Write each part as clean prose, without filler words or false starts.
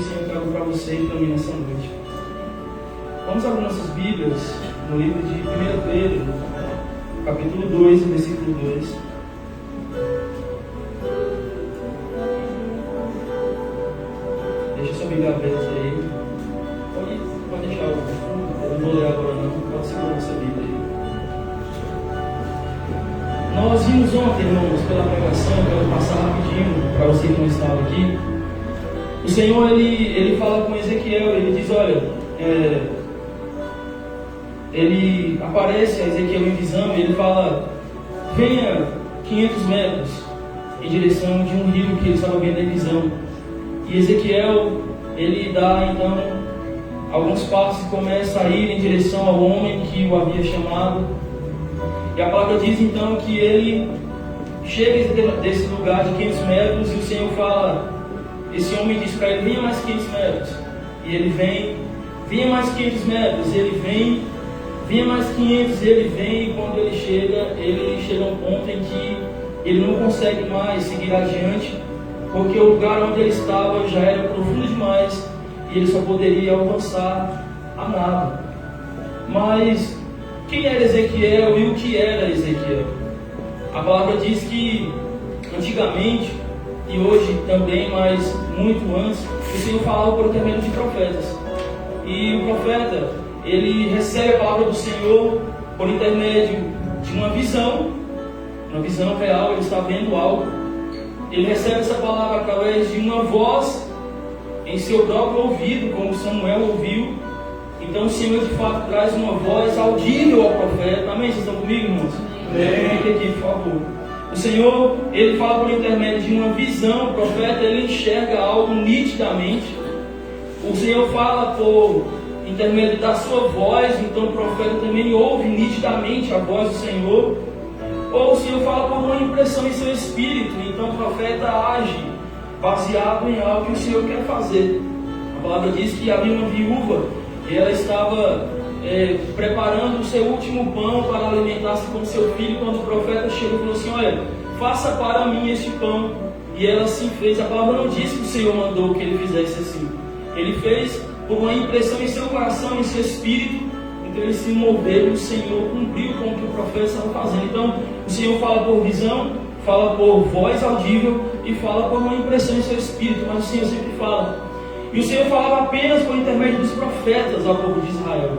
Senhor traga para você e para mim nessa noite. Vamos abrir nossas Bíblias no livro de 1 Pedro, capítulo 2, versículo 2. Deixa sua Bíblia aberta aí. Pode deixar o fundo, eu não vou ler agora não, pode segurar essa Bíblia aí. Nós vimos ontem, irmãos, pela pregação, eu quero passar rapidinho para você que não estava aqui. O Senhor, ele fala com Ezequiel, ele diz, olha, ele aparece a Ezequiel em visão e ele fala, venha 500 metros em direção de um rio que ele estava vendo em visão. E Ezequiel, ele dá então alguns passos e começa a ir em direção ao homem que o havia chamado. E a palavra diz então que ele chega desse lugar de 500 metros e o Senhor fala, esse homem diz para ele, venha mais 500 metros. E ele vem, venha mais 500 metros, e ele vem, venha mais 500, e ele vem, e quando ele chega a um ponto em que ele não consegue mais seguir adiante, porque o lugar onde ele estava já era profundo demais, e ele só poderia alcançar a nado. Mas quem era Ezequiel e o que era Ezequiel? A palavra diz que antigamente, e hoje também, mas muito antes, o Senhor falava por intermédio de profetas. E o profeta, ele recebe a palavra do Senhor por intermédio de uma visão real, ele está vendo algo. Ele recebe essa palavra através de uma voz em seu próprio ouvido, como Samuel ouviu. Então o Senhor de fato traz uma voz audível ao profeta. Amém? Vocês estão comigo, irmãos? Amém. Aqui, por favor. O Senhor, ele fala por intermédio de uma visão. O profeta, ele enxerga algo nitidamente. O Senhor fala por intermédio da sua voz. Então o profeta também ouve nitidamente a voz do Senhor. Ou o Senhor fala por uma impressão em seu espírito. Então o profeta age baseado em algo que o Senhor quer fazer. A palavra diz que havia uma viúva e ela estava preparando o seu último pão para alimentar-se com seu filho, quando o profeta chegou e falou assim, olha, faça para mim este pão. E ela assim fez. A palavra não diz que o Senhor mandou que ele fizesse assim. Ele fez por uma impressão em seu coração, em seu espírito. Então ele se moveu e o Senhor cumpriu com o que o profeta estava fazendo. Então o Senhor fala por visão, fala por voz audível e fala por uma impressão em seu espírito. Mas o Senhor sempre fala. E o Senhor falava apenas por intermédio dos profetas ao povo de Israel.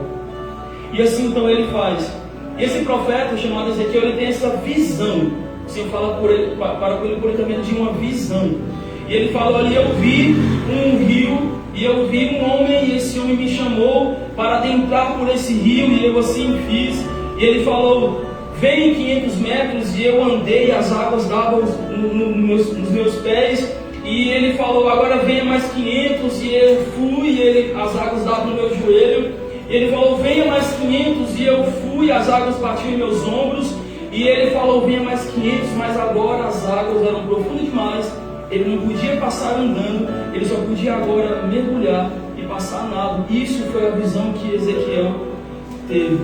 E assim então ele faz. Esse profeta chamado Ezequiel, ele tem essa visão. O Senhor fala por ele, para ele por intermédio de uma visão. E ele fala, olha, eu vi um rio e eu vi um homem, e esse homem me chamou para adentrar por esse rio, e eu assim fiz. E ele falou, vem 500 metros, e eu andei, as águas davam nos meus pés. E ele falou, agora venha mais 500, e eu fui, e as águas davam no meu joelho. E ele falou, venha mais 500, e eu fui, as águas batiam em meus ombros. E ele falou, venha mais 500, mas agora as águas eram profundas demais. Ele não podia passar andando, ele só podia agora mergulhar e passar a nado. Isso foi a visão que Ezequiel teve.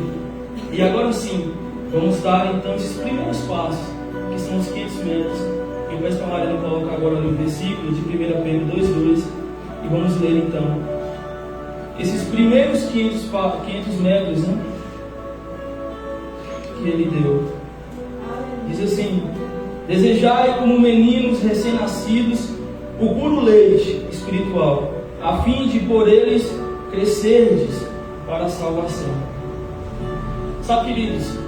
E agora sim, vamos dar então esses primeiros passos, que são os 500 metros. Eu peço para a Mariana colocar agora no versículo de 1 Pedro 2,2 e vamos ler então esses primeiros 500 metros, né, que ele deu. Diz assim, desejai como meninos recém-nascidos o puro leite espiritual, a fim de por eles crescerdes para a salvação. Sabe, queridos,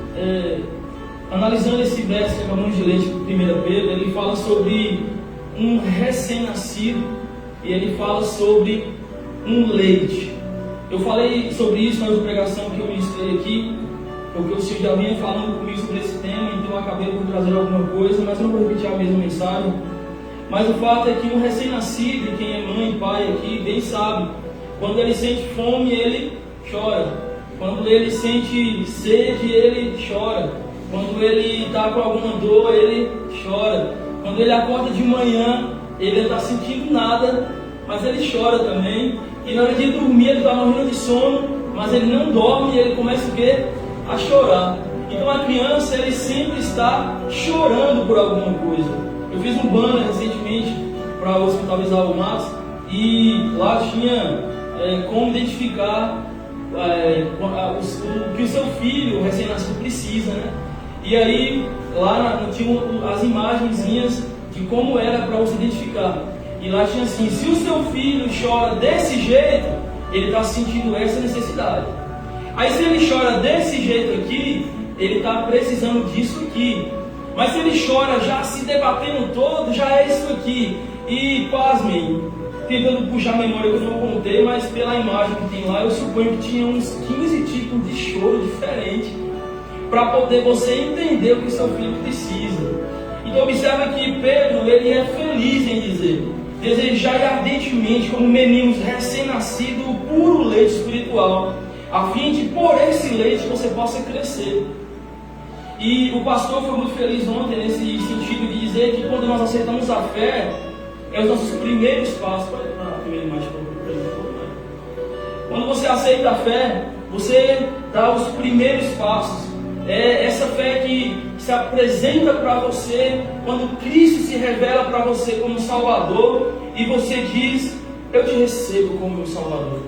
analisando esse verso que acabamos de ler de 1 Pedro, ele fala sobre um recém-nascido e ele fala sobre um leite. Eu falei sobre isso na pregação que eu ministrei aqui, porque o Senhor já vinha falando comigo sobre esse tema, então eu acabei por trazer alguma coisa, mas eu não vou repetir a mesma mensagem. Mas o fato é que um recém-nascido, e quem é mãe e pai aqui bem sabe, quando ele sente fome, ele chora. Quando ele sente sede, ele chora. Quando ele está com alguma dor, ele chora. Quando ele acorda de manhã, ele não está sentindo nada, mas ele chora também. E na hora de dormir, ele está morrendo de sono, mas ele não dorme e ele começa a chorar. Então a criança, ele sempre está chorando por alguma coisa. Eu fiz um banner recentemente para hospitalizar o Max, e lá tinha como identificar o que o seu filho recém-nascido precisa, né? E aí lá tinha as imagenzinhas de como era para você identificar. E lá tinha assim: se o seu filho chora desse jeito, ele está sentindo essa necessidade. Aí se ele chora desse jeito aqui, ele está precisando disso aqui. Mas se ele chora já se debatendo todo, já é isso aqui. E pasmem, tentando puxar a memória que eu não contei, mas pela imagem que tem lá, eu suponho que tinha uns 15 tipos de choro diferentes, para poder você entender o que seu filho precisa. Então observa que Pedro, ele é feliz em dizer: desejai ardentemente como meninos recém-nascidos o puro leite espiritual, a fim de por esse leite você possa crescer. E o pastor foi muito feliz ontem nesse sentido de dizer que quando nós aceitamos a fé, é os nossos primeiros passos. Quando você aceita a fé, você dá os primeiros passos. É essa fé que se apresenta para você quando Cristo se revela para você como Salvador e você diz: eu te recebo como meu Salvador,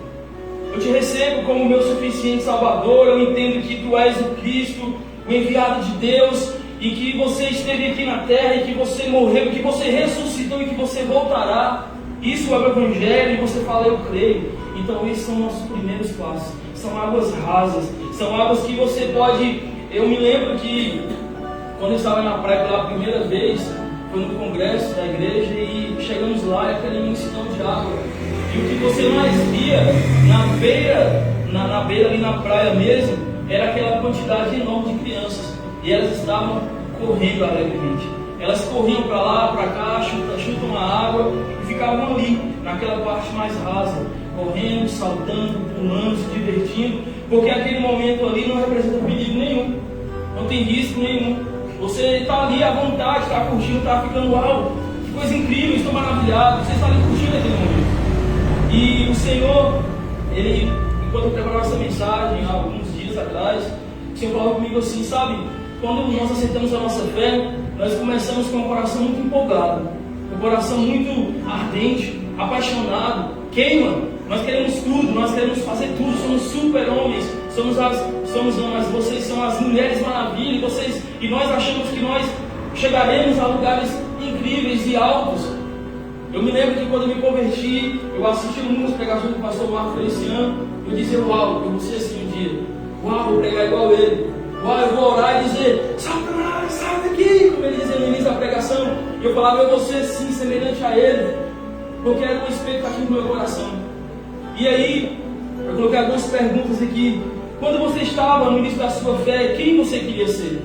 eu te recebo como meu suficiente Salvador. Eu entendo que tu és o Cristo, o enviado de Deus, e que você esteve aqui na terra, e que você morreu, que você ressuscitou e que você voltará. Isso é o Evangelho, e você fala: eu creio. Então esses são nossos primeiros passos. São águas rasas, são águas que você pode... Eu me lembro que quando eu estava na praia pela primeira vez, foi no congresso da igreja, e chegamos lá, e aquela imensidão de água, e o que você mais via na beira ali na praia mesmo, era aquela quantidade enorme de crianças, e elas estavam correndo alegremente. Elas corriam para lá, para cá, chutam a água e ficavam ali, naquela parte mais rasa, correndo, saltando, pulando, se divertindo, porque aquele momento ali não representa perigo nenhum, não tem risco nenhum. Você está ali à vontade, está curtindo, está ficando: uau, que coisa incrível, estou maravilhado. Você está ali curtindo aquele momento. E o Senhor, Ele, enquanto eu preparava essa mensagem há alguns dias atrás, o Senhor falou comigo assim: sabe, quando nós aceitamos a nossa fé, nós começamos com um coração muito empolgado, um coração muito ardente, apaixonado, queima. Nós queremos tudo, nós queremos fazer tudo, somos super-homens, mas vocês são as mulheres maravilha, e nós achamos que nós chegaremos a lugares incríveis e altos. Eu me lembro que quando eu me converti, eu assisti muitas pregações do pastor Marco Feliciano, eu dizia: uau, eu vou ser assim um dia, uau, vou pregar igual ele, uau, eu vou orar e dizer: Satanás, sai daqui, como ele dizia no início da pregação. E eu falava: eu vou ser sim, semelhante a ele, porque era uma expectativa no meu coração. E aí, eu coloquei algumas perguntas aqui. Quando você estava no início da sua fé, quem você queria ser?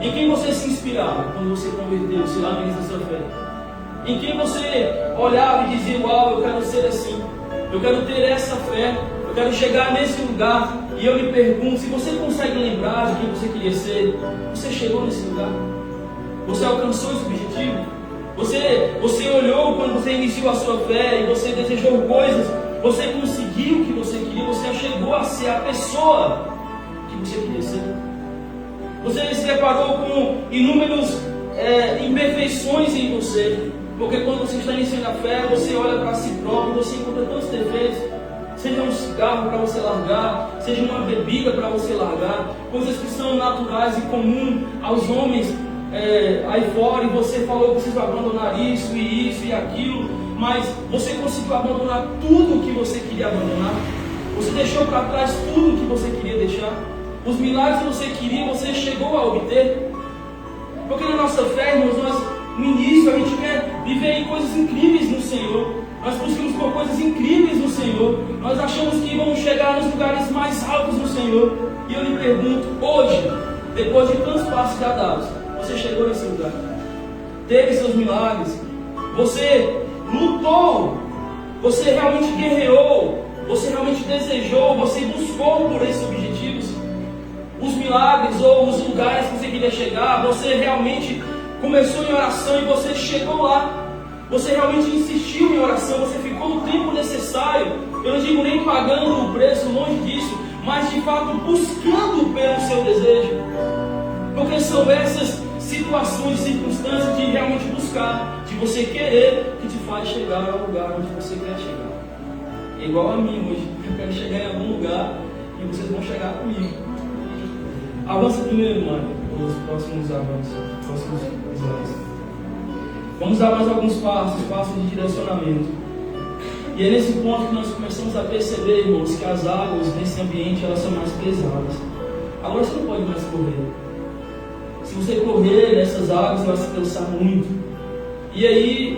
Em quem você se inspirava quando você converteu-se lá no início da sua fé? Em quem você olhava e dizia: uau, eu quero ser assim, eu quero ter essa fé, eu quero chegar nesse lugar. E eu lhe pergunto: se você consegue lembrar de quem você queria ser, você chegou nesse lugar? Você alcançou esse objetivo? Você olhou quando você iniciou a sua fé e você desejou coisas, você conseguiu o que você queria, você chegou a ser a pessoa que você queria ser. Você se deparou com inúmeras imperfeições em você, porque quando você está iniciando a fé, você olha para si próprio, você encontra tantos defeitos, seja um cigarro para você largar, seja uma bebida para você largar, coisas que são naturais e comuns aos homens aí fora, e você falou: preciso abandonar isso e aquilo, mas você conseguiu abandonar tudo que você queria abandonar. Você deixou para trás tudo que você queria deixar. Os milagres que você queria, você chegou a obter. Porque na nossa fé, irmãos, no início a gente quer viver em coisas incríveis no Senhor. Nós buscamos por coisas incríveis no Senhor. Nós achamos que vamos chegar nos lugares mais altos no Senhor. E eu lhe pergunto, hoje, depois de tantos passos já dados, você chegou nesse lugar? Teve seus milagres? Você lutou? Você realmente guerreou? Você realmente desejou? Você buscou por esses objetivos? Os milagres ou os lugares que você queria chegar, você realmente começou em oração e você chegou lá? Você realmente insistiu em oração? Você ficou o tempo necessário? Eu não digo nem pagando o preço, longe disso, mas de fato buscando pelo seu desejo. Porque são essas situações, circunstâncias de realmente buscar, de você querer que te faz chegar ao lugar onde você quer chegar. É igual a mim hoje. Eu quero chegar em algum lugar e vocês vão chegar comigo. Avança primeiro, mano, os próximos avanços, próximos slides. Vamos dar mais alguns passos de direcionamento. E é nesse ponto que nós começamos a perceber, irmãos, que as águas nesse ambiente elas são mais pesadas. Agora você não pode mais correr. Se você correr nessas águas, vai se cansar muito. E aí,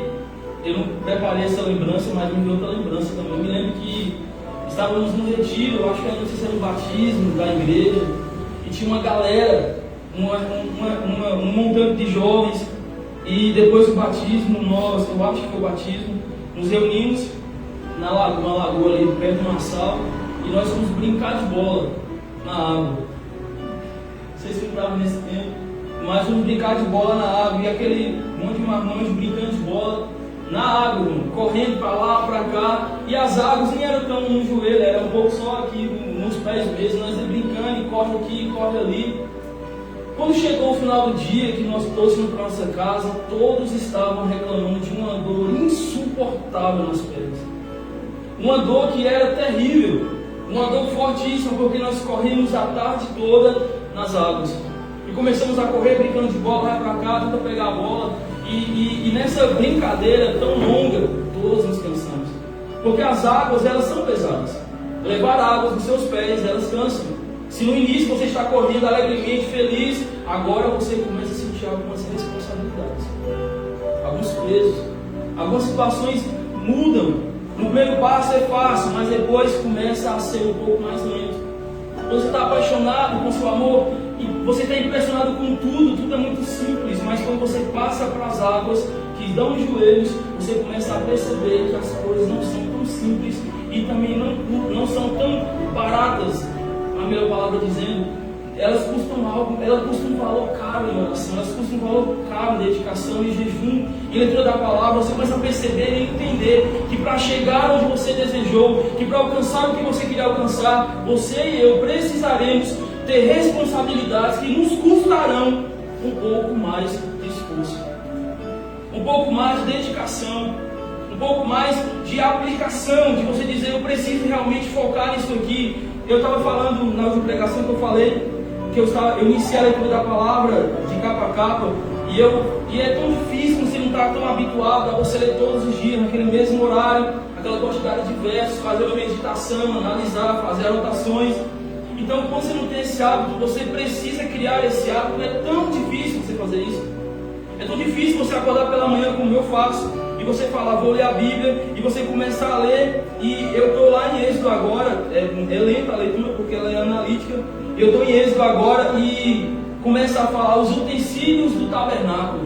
eu não preparei essa lembrança, mas me veio outra lembrança também. Eu me lembro que estávamos no retiro, eu acho que não sei se era um batismo da igreja, e tinha uma galera, um montante de jovens, e depois do batismo, eu acho que foi o batismo, nos reunimos na lagoa, uma lagoa ali perto do Marçal, e nós fomos brincar de bola na água. Vocês se lembravam nesse tempo, mas fomos brincar de bola na água, e aquele monte de marmanjos brincando de bola na água, mano, correndo para lá, para cá, e as águas nem eram tão no joelho, era um pouco só aqui nos pés mesmo, nós ia brincando, e corre aqui, corre ali. Quando chegou o final do dia, que nós todos fomos para nossa casa, todos estavam reclamando de uma dor insuportável nas pernas. Uma dor que era terrível, uma dor fortíssima, porque nós corrimos a tarde toda nas águas. E começamos a correr, brincando de bola, vai para cá, tenta pegar a bola. E nessa brincadeira tão longa, todos nos cansamos. Porque as águas, elas são pesadas. Levar águas nos seus pés, elas cansam. Se no início você está correndo alegremente, feliz, agora você começa a sentir algumas responsabilidades, alguns pesos, algumas situações mudam. No primeiro passo é fácil, mas depois começa a ser um pouco mais lento. Você está apaixonado com seu amor e você está impressionado com tudo é muito simples, mas quando você passa para as águas que dão os joelhos, você começa a perceber que as coisas não são tão simples e também não são tão baratas. A melhor palavra dizendo, elas custam algo, elas custam um valor caro em oração, elas custam um valor caro em dedicação, em jejum, em leitura da palavra. Você começa a perceber e entender que para chegar onde você desejou, que para alcançar o que você queria alcançar, você e eu precisaremos ter responsabilidades que nos custarão um pouco mais de esforço, um pouco mais de dedicação, um pouco mais de aplicação, de você dizer, eu preciso realmente focar nisso aqui. Eu estava falando na última pregação que eu falei, que eu iniciei a leitura da palavra de capa a capa, e é tão difícil, você não está tão habituado a você ler todos os dias, naquele mesmo horário, aquela quantidade de versos, fazer uma meditação, analisar, fazer anotações. Então, quando você não tem esse hábito, você precisa criar esse hábito. É tão difícil você fazer isso. É tão difícil você acordar pela manhã, como eu faço, e você falar, vou ler a Bíblia, e você começar a ler, e eu estou lá em Êxodo agora, é lenta a leitura, porque ela é analítica, eu estou em Êxodo agora, e começa a falar os utensílios do tabernáculo.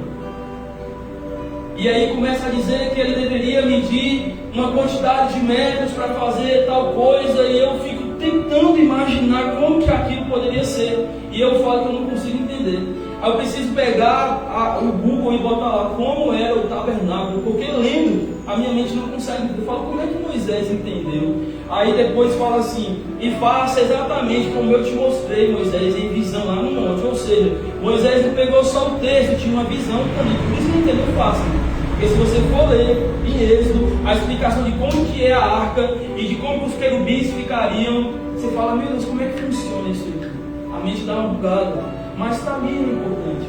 E aí começa a dizer que ele deveria medir uma quantidade de metros para fazer tal coisa, e eu fico tentando imaginar como que aquilo poderia ser, e eu falo que eu não consigo entender. Aí eu preciso pegar o Google e botar lá como era o tabernáculo, porque lendo, a minha mente não consegue entender. Eu falo, como é que Moisés entendeu? Aí depois fala assim, e faça exatamente como eu te mostrei, Moisés, em visão lá no monte. Ou seja, Moisés não pegou só o texto, tinha uma visão também. Por isso não entendeu fácil. Porque se você for ler em Êxodo a explicação de como que é a arca e de como os querubins ficariam, você fala, meu Deus, como é que funciona isso aqui? A mente dá uma bugada. Mas está ali, é importante.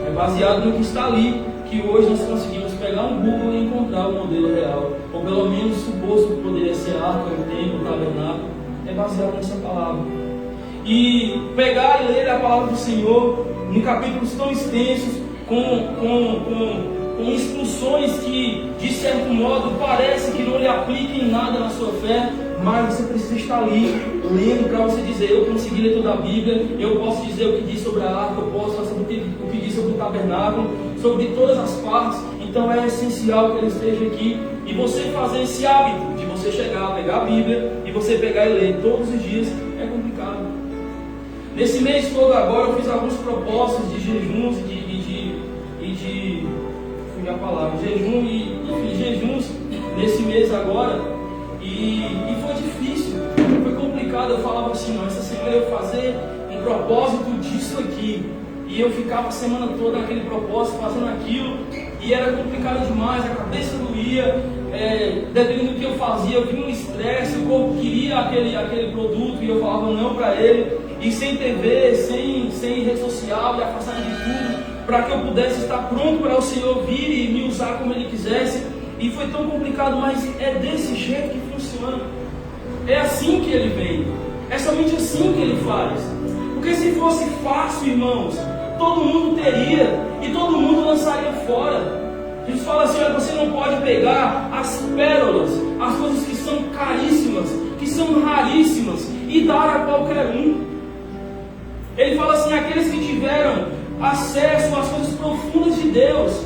É baseado no que está ali, que hoje nós conseguimos pegar um Google e encontrar o modelo real. Ou pelo menos suposto que poderia ser a arca, o templo, o tabernáculo. É baseado nessa palavra. E pegar e ler a palavra do Senhor em capítulos tão extensos, com instruções que, de certo modo, parece que não lhe aplicam nada na sua fé, mas você precisa estar ali, lendo para você dizer, eu consegui ler toda a Bíblia, eu posso dizer o que diz sobre a arca, eu posso fazer o que diz sobre o tabernáculo, sobre todas as partes. Então é essencial que ele esteja aqui, e você fazer esse hábito, de você chegar, pegar a Bíblia, e você pegar e ler todos os dias, é complicado. Nesse mês todo agora, eu fiz alguns propósitos de jejuns a palavra, jejum e jejuns nesse mês agora, e foi difícil, foi complicado. Eu falava assim, não, essa semana eu vou fazer um propósito disso aqui, e eu ficava a semana toda naquele propósito, fazendo aquilo, e era complicado demais, a cabeça doía, dependendo do que eu fazia, eu vinha um estresse, o corpo queria aquele produto e eu falava não para ele, e sem TV, sem rede social, e afastado de tudo, para que eu pudesse estar pronto para o Senhor vir e me usar como Ele quisesse. E foi tão complicado, mas é desse jeito que funciona. É assim que Ele vem. É somente assim que Ele faz. Porque se fosse fácil, irmãos, todo mundo teria e todo mundo lançaria fora. Jesus fala assim: olha, você não pode pegar as pérolas, as coisas que são caríssimas, que são raríssimas, e dar a qualquer um. Ele fala assim: aqueles que tiveram acesso às coisas profundas de Deus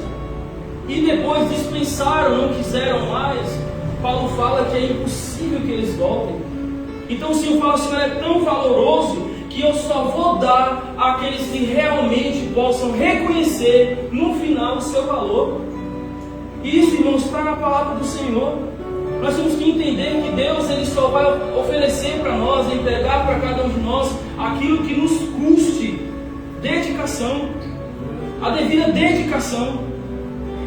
e depois dispensaram, não quiseram mais, Paulo fala que é impossível que eles voltem. Então o Senhor fala assim: é tão valoroso que eu só vou dar àqueles que realmente possam reconhecer no final o seu valor. Isso, irmãos, está na palavra do Senhor. Nós temos que entender que Deus Ele só vai oferecer para nós, entregar para cada um de nós aquilo que nos custe dedicação, a devida dedicação.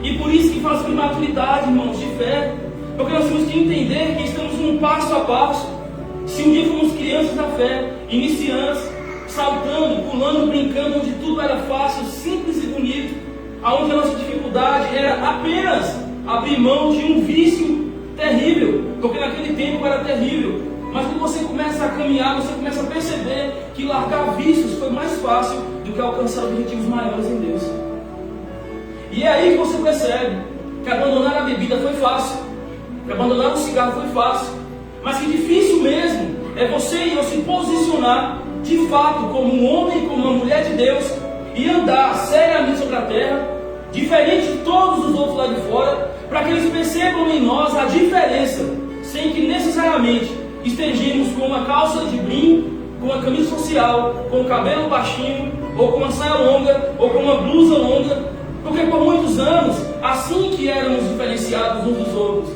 E por isso que faz com maturidade, irmãos, de fé. Porque nós temos que entender que estamos num passo a passo. Se um dia fomos crianças da fé, iniciantes, saltando, pulando, brincando, onde tudo era fácil, simples e bonito, aonde a nossa dificuldade era apenas abrir mão de um vício terrível, porque naquele tempo era terrível. Mas quando você começa a caminhar, você começa a perceber que largar vícios foi mais fácil do que alcançar objetivos maiores em Deus. E é aí que você percebe que abandonar a bebida foi fácil, que abandonar o cigarro foi fácil, mas que difícil mesmo é você e eu se posicionar de fato como um homem, como uma mulher de Deus, e andar seriamente sobre a terra, diferente de todos os outros lá de fora, para que eles percebam em nós a diferença, sem que necessariamente estejamos com uma calça de brim, com uma camisa social, com o cabelo baixinho, ou com uma saia longa, ou com uma blusa longa, porque por muitos anos, assim que éramos diferenciados uns dos outros.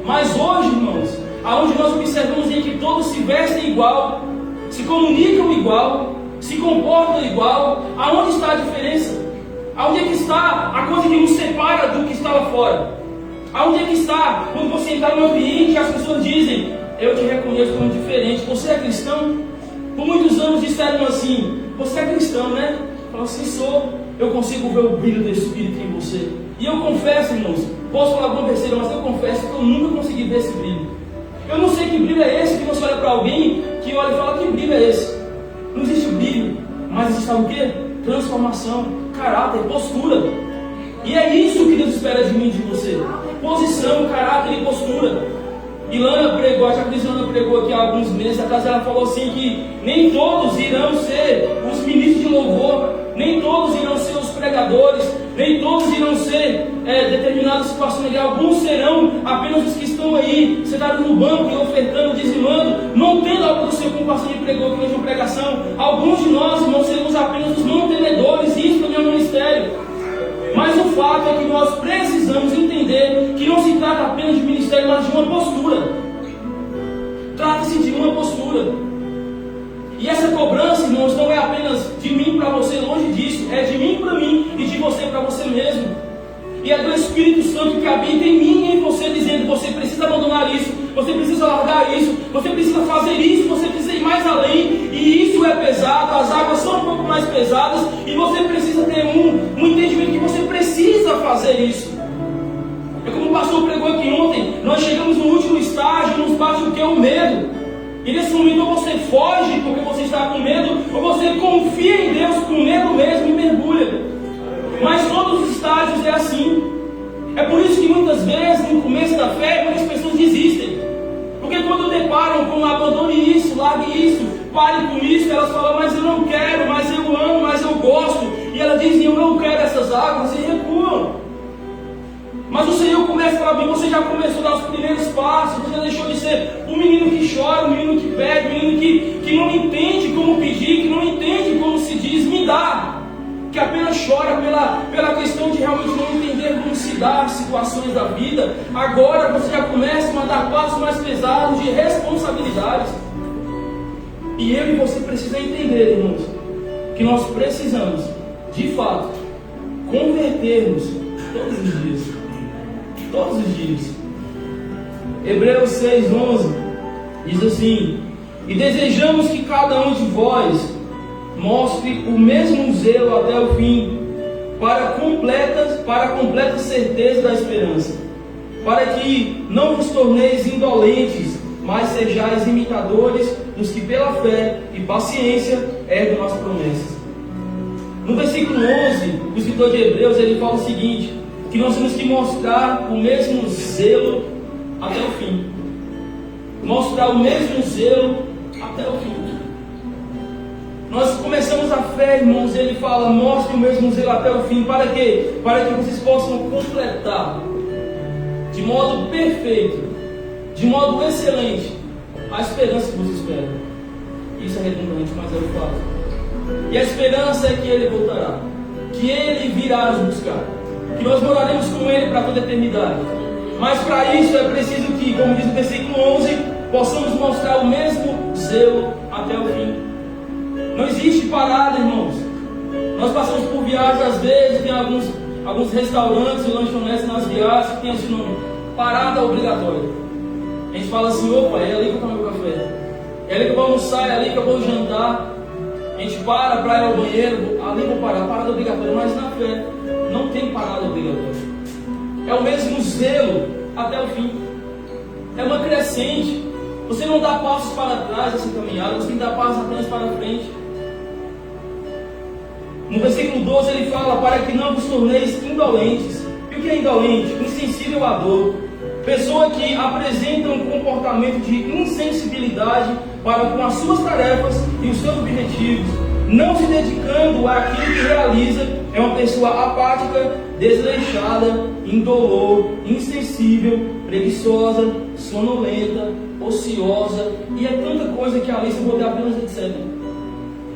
Mas hoje, irmãos, aonde nós observamos em que todos se vestem igual, se comunicam igual, se comportam igual, aonde está a diferença? Aonde é que está a coisa que nos separa do que está lá fora? Aonde é que está quando você entrar no ambiente e as pessoas dizem: eu te reconheço como diferente, você é cristão? Por muitos anos disseram assim: você é cristão, né? Fala assim: sou. Eu consigo ver o brilho do Espírito em você. E eu confesso, irmãos, posso falar alguma besteira, mas eu confesso que eu nunca consegui ver esse brilho. Eu não sei que brilho é esse que você olha para alguém que olha e fala: que brilho é esse? Não existe brilho, mas existe o quê? Transformação, caráter, postura. E é isso que Deus espera de mim e de você: posição, caráter e postura. E Lana pregou, a Jaqueline Lana pregou aqui há alguns meses atrás, ela falou assim que nem todos irão ser os ministros de louvor, nem todos irão ser os pregadores, nem todos irão ser determinadas situações ali. Alguns serão apenas os que estão aí, sentados no banco e ofertando, dizimando, não tendo algo do seu, como o pastor me pregou aqui hoje na pregação. Alguns de nós, irmãos, seremos apenas os mantenedores, isso também é um ministério. Mas o fato é que nós precisamos entender que não se trata apenas de ministério, mas de uma postura. Trata-se de uma postura. E essa cobrança, irmãos, não é apenas de mim para você, longe disso. É de mim para mim e de você para você mesmo. E é do Espírito Santo que habita em mim e em você, dizendo: você precisa abandonar isso, você precisa largar isso, você precisa fazer isso, você precisa ir mais além. E isso é pesado, as águas são um pouco mais pesadas, e você precisa ter um entendimento que você precisa fazer isso. É como o pastor pregou aqui ontem: nós chegamos no último estágio, nos bate o que é o medo. E nesse momento, ou você foge porque você está com medo, ou você confia em Deus com medo mesmo e mergulha. Mas todos os estágios é assim. É por isso que muitas vezes, no começo da fé, muitas pessoas desistem. Porque quando deparam com abandone isso, largue isso, pare com isso, elas falam: mas eu não quero, mas eu amo, mas eu gosto. E elas dizem: eu não quero essas águas, e recuam. Mas o Senhor começa a falar bem: você já começou a dar os primeiros passos, você já deixou de ser um menino que chora, um menino que pede, um menino que não entende como pedir, que não entende como se diz, me dá. Que apenas chora pela questão de realmente não entender como se dá as situações da vida. Agora você já começa a dar passos mais pesados de responsabilidades. E eu e você precisa entender, irmãos, que nós precisamos, de fato, convertermos Todos os dias. Todos os dias. Hebreus 6:11 diz assim: e desejamos que cada um de vós mostre o mesmo zelo até o fim, para a completa certeza da esperança, para que não vos torneis indolentes, mas sejais imitadores dos que pela fé e paciência herdam as promessas. No versículo 11, o escritor de Hebreus, ele fala o seguinte, que nós temos que mostrar o mesmo zelo até o fim. Mostrar o mesmo zelo até o fim. Nós começamos a fé, irmãos, ele fala, mostre o mesmo zelo até o fim. Para quê? Para que vocês possam completar de modo perfeito, de modo excelente, a esperança que vocês esperam. Isso é redundante, mas é o fato. E a esperança é que Ele voltará, que Ele virá nos buscar, que nós moraremos com Ele para toda a eternidade. Mas para isso é preciso que, como diz o versículo 11, possamos mostrar o mesmo zelo até o fim. Não existe parada, irmãos. Nós passamos por viagens, às vezes, tem alguns restaurantes e lanchonetes nas viagens que tem esse nome, parada obrigatória. A gente fala assim, opa, é ali que eu tomo meu café, é ali que eu vou almoçar, é ali que eu vou jantar. A gente para ir ao banheiro, ali vou parar, parada obrigatória. Mas na fé não tem parada obrigatória. É o mesmo zelo até o fim. É uma crescente. Você não dá passos para trás nessa caminhada, você tem que dar passos apenas para frente. No versículo 12 ele fala, para que não vos torneis indolentes. E o que é indolente? Insensível à dor. Pessoa que apresenta um comportamento de insensibilidade para com as suas tarefas e os seus objetivos, não se dedicando àquilo que realiza, é uma pessoa apática, desleixada, indolor, insensível, preguiçosa, sonolenta, ociosa, e é tanta coisa que a lista vou dar apenas etc.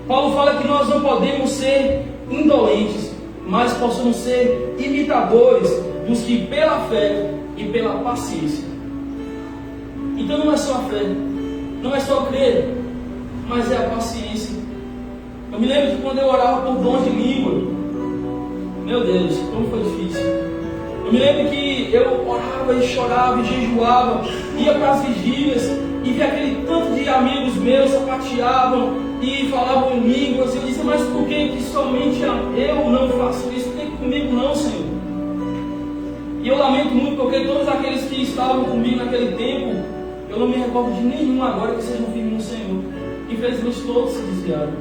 Paulo fala que nós não podemos ser indolentes, mas possamos ser imitadores dos que pela fé e pela paciência. Então não é só a fé, não é só crer, mas é a paciência. Eu me lembro de quando eu orava por dom de língua. Meu Deus, como foi difícil. Eu me lembro que eu orava e chorava e jejuava, ia para as vigílias e via aquele tanto de amigos meus sapateavam e falavam em línguas. E eu disse, mas por que somente eu não faço isso? Por que comigo não, Senhor? E eu lamento muito porque todos aqueles que estavam comigo naquele tempo, eu não me recordo de nenhum agora que sejam firmes no Senhor. Infelizmente todos se desviaram.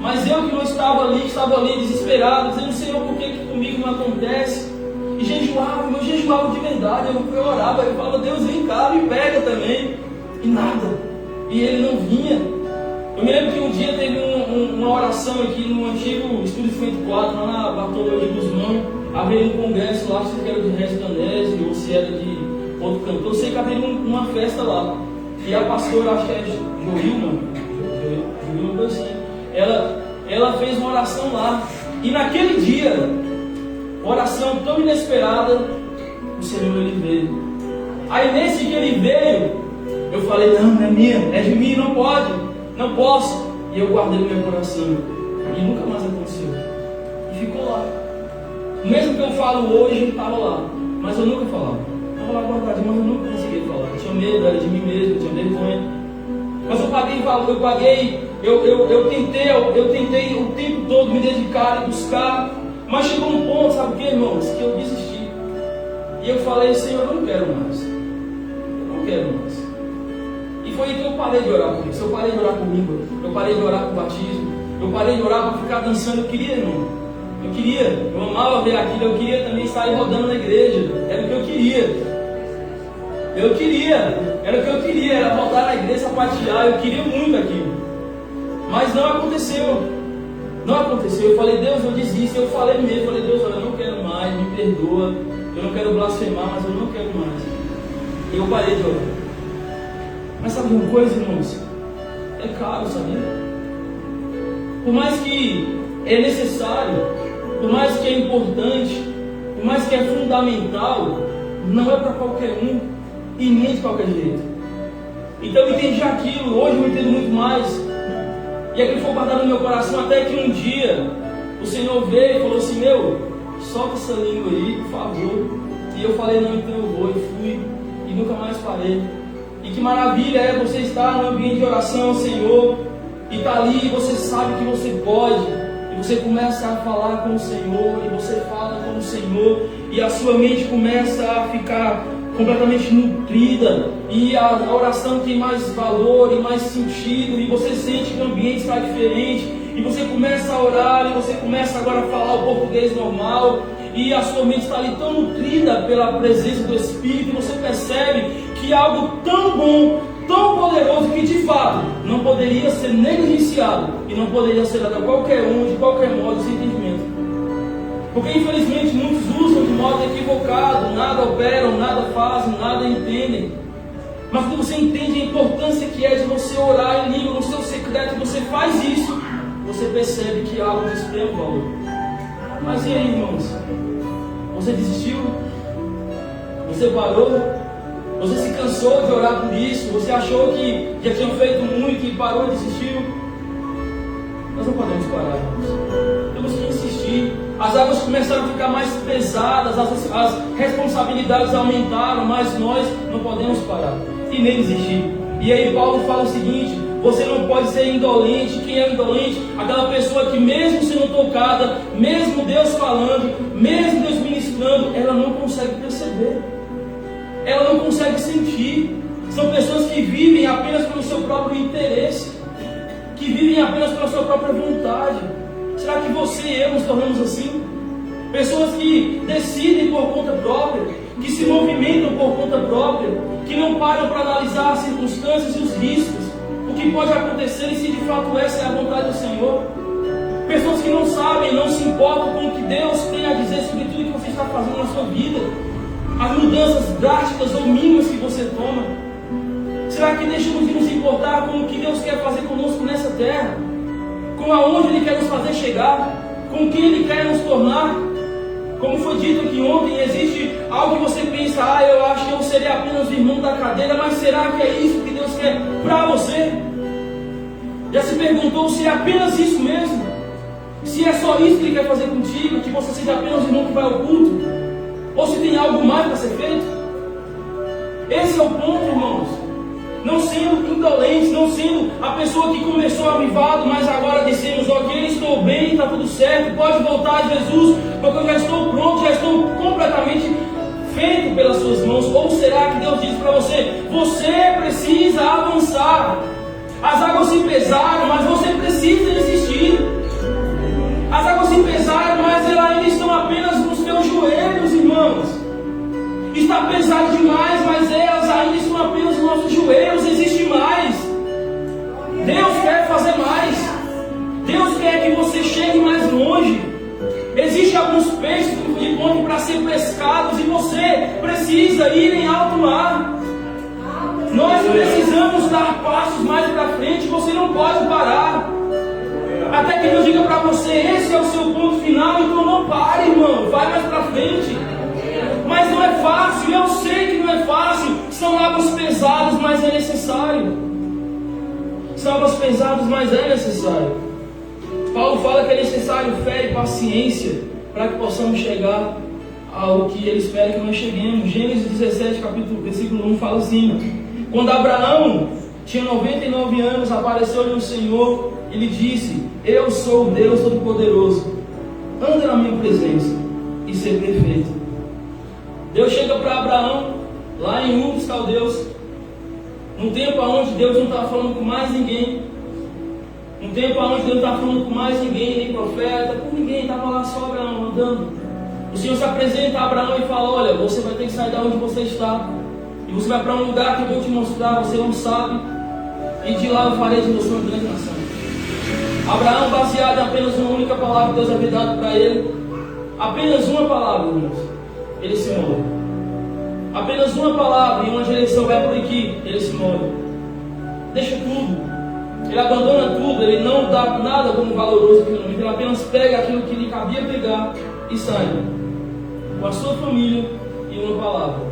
Mas eu que não estava ali desesperado, dizendo, Senhor, por que comigo não acontece? E jejuava, eu jejuava de verdade, eu orava, eu falava, Deus, vem cá, me pega também. E nada. E ele não vinha. Eu me lembro que um dia teve uma oração aqui no antigo Estúdio 54, lá na Bartolomeu de Guzmão. Havia um congresso lá, não sei se era de Resto Danese ou se era de outro cantor. Eu sei que havia uma festa lá. E a pastora, acho que é Joilma, assim, ela fez uma oração lá. E naquele dia, oração tão inesperada, o Senhor ele veio. Aí nesse que ele veio, eu falei, não é minha, é de mim, não pode, não posso. E eu guardei no meu coração. E nunca mais aconteceu. E ficou lá. Mesmo que eu falo hoje, estava lá. Mas eu nunca falava. Estava lá guardado, mas eu nunca conseguia falar. Eu tinha medo, era de mim mesmo, eu tinha vergonha. Mas eu tentei o tempo todo me dedicar e buscar. Mas chegou um ponto, sabe o que, irmãos? Que eu desisti. E eu falei, Senhor, eu não quero mais. Eu não quero mais. E foi aí que eu parei de orar por isso. Eu parei de orar por língua. Eu parei de orar por batismo. Eu parei de orar para ficar dançando. Eu queria, irmão. Eu amava ver aquilo. Eu queria também sair rodando na igreja. Era o que eu queria. Era o que eu queria. Era voltar na igreja, sapatear. Eu queria muito aquilo. Mas não aconteceu. Não aconteceu. Eu falei, Deus, eu desisto. Eu falei mesmo. Eu falei, Deus, olha, eu não quero mais. Me perdoa. Eu não quero blasfemar, mas eu não quero mais. E eu parei de orar. Mas sabe uma coisa, irmãos? É caro, sabia? Por mais que é necessário, por mais que é importante, por mais que é fundamental, não é para qualquer um e nem de qualquer jeito. Então eu entendi aquilo, hoje eu entendo muito mais. E aquilo foi guardado no meu coração até que um dia o Senhor veio e falou assim, solta essa língua aí, por favor. E eu falei, não, então eu vou, e fui, e nunca mais parei. E que maravilha é você estar no ambiente de oração, Senhor, e tá ali, e você sabe que você pode, e você começa a falar com o Senhor, e você fala com o Senhor, e a sua mente começa a ficar completamente nutrida, e a oração tem mais valor e mais sentido, e você sente que o ambiente está diferente, e você começa a orar, e você começa agora a falar o português normal, e a sua mente está ali tão nutrida pela presença do Espírito, e você percebe que é algo tão bom, tão poderoso, que de fato não poderia ser negligenciado, e não poderia ser dado a qualquer um, de qualquer modo, sem entendimento. Porque infelizmente muitos usam de modo equivocado, nada operam, nada fazem, nada entendem. Mas quando você entende a importância que é de você orar em língua no seu secreto, e você faz isso, você percebe que há algo de extremo valor. Mas e aí, irmãos? Você desistiu? Você parou? Você se cansou de orar por isso? Você achou que já tinha feito muito e parou e desistiu? Nós não podemos parar, irmãos. Temos que insistir. As águas começaram a ficar mais pesadas, as responsabilidades aumentaram, mas nós não podemos parar e nem desistir. E aí Paulo fala o seguinte: você não pode ser indolente. Quem é indolente? Aquela pessoa que mesmo sendo tocada, mesmo Deus falando, mesmo Deus ministrando, ela não consegue perceber, ela não consegue sentir. São pessoas que vivem apenas pelo seu próprio interesse, que vivem apenas pela sua própria vontade. Será que você e eu nos tornamos assim? Pessoas que decidem por conta própria, que se movimentam por conta própria, que não param para analisar as circunstâncias e os riscos, o que pode acontecer e se de fato essa é a vontade do Senhor. Pessoas que não sabem, não se importam com o que Deus tem a dizer sobre tudo que você está fazendo na sua vida, as mudanças drásticas ou mínimas que você toma. Será que deixamos de nos importar com o que Deus quer fazer conosco nessa terra? Com aonde Ele quer nos fazer chegar, com quem Ele quer nos tornar? Como foi dito aqui ontem, existe algo que você pensa, eu acho que eu seria apenas o irmão da cadeira, mas será que é isso que Deus quer para você? Já se perguntou se é apenas isso mesmo? Se é só isso que Ele quer fazer contigo, que você seja apenas o irmão que vai ao culto? Ou se tem algo mais para ser feito? Esse é o ponto, irmãos. Não sendo indolentes, não sendo a pessoa que começou avivado, mas agora dissemos, ok, estou bem, está tudo certo, pode voltar a Jesus, porque eu já estou pronto, já estou completamente feito pelas suas mãos. Ou será que Deus diz para você, você precisa avançar, as águas se pesaram, mas você precisa insistir, as águas se pesaram, mas elas ainda estão apenas nos teus joelhos, irmãos. Está pesado demais, mas elas ainda estão apenas nos nossos joelhos. Existe mais. Deus quer fazer mais. Deus quer que você chegue mais longe. Existem alguns peixes de ponte para ser pescados e você precisa ir em alto mar. Nós precisamos dar passos mais para frente. Você não pode parar até que Deus diga para você, esse é o seu ponto final, então não pare, irmão, vai mais para frente. Mas não é fácil, eu sei que não é fácil. São águas pesadas, mas é necessário. São águas pesadas, mas é necessário. Paulo fala que é necessário fé e paciência para que possamos chegar ao que Ele espera que nós cheguemos. Gênesis 17, versículo 1 fala assim: quando Abraão tinha 99 anos, apareceu-lhe o Senhor e lhe disse, eu sou o Deus Todo-Poderoso, anda na minha presença e ser perfeito. Deus chega para Abraão, lá em Ur dos Caldeus, num tempo onde Deus não estava falando com mais ninguém, num tempo onde Deus não estava falando com mais ninguém, nem profeta, com ninguém, estava lá só Abraão andando. O Senhor se apresenta a Abraão e fala, olha, você vai ter que sair de onde você está, e você vai para um lugar que eu vou te mostrar, você não sabe, e de lá eu farei de você uma grande nação. Abraão, baseado em apenas uma única palavra que Deus havia dado para ele, apenas uma palavra, irmãos, ele se move. Apenas uma palavra em uma direção, vai por aqui, ele se move. Deixa tudo, ele abandona tudo, ele não dá nada como valoroso aqui no momento, ele apenas pega aquilo que lhe cabia pegar e sai com a sua família e uma palavra,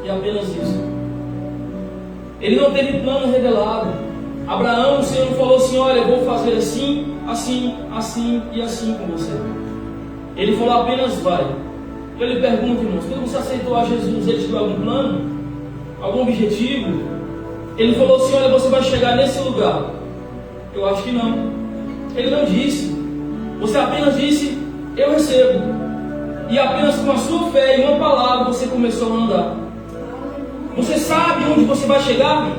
e apenas isso. Ele não teve plano revelado. Abraão, o Senhor falou assim, olha, eu vou fazer assim, assim, assim e assim com você. Ele falou: apenas vai. Eu lhe pergunto, irmãos, quando você aceitou a Jesus, ele te deu algum plano? Algum objetivo? Ele falou assim: olha, você vai chegar nesse lugar. Eu acho que não. Ele não disse. Você apenas disse: eu recebo. E apenas com a sua fé e uma palavra você começou a andar. Você sabe onde você vai chegar?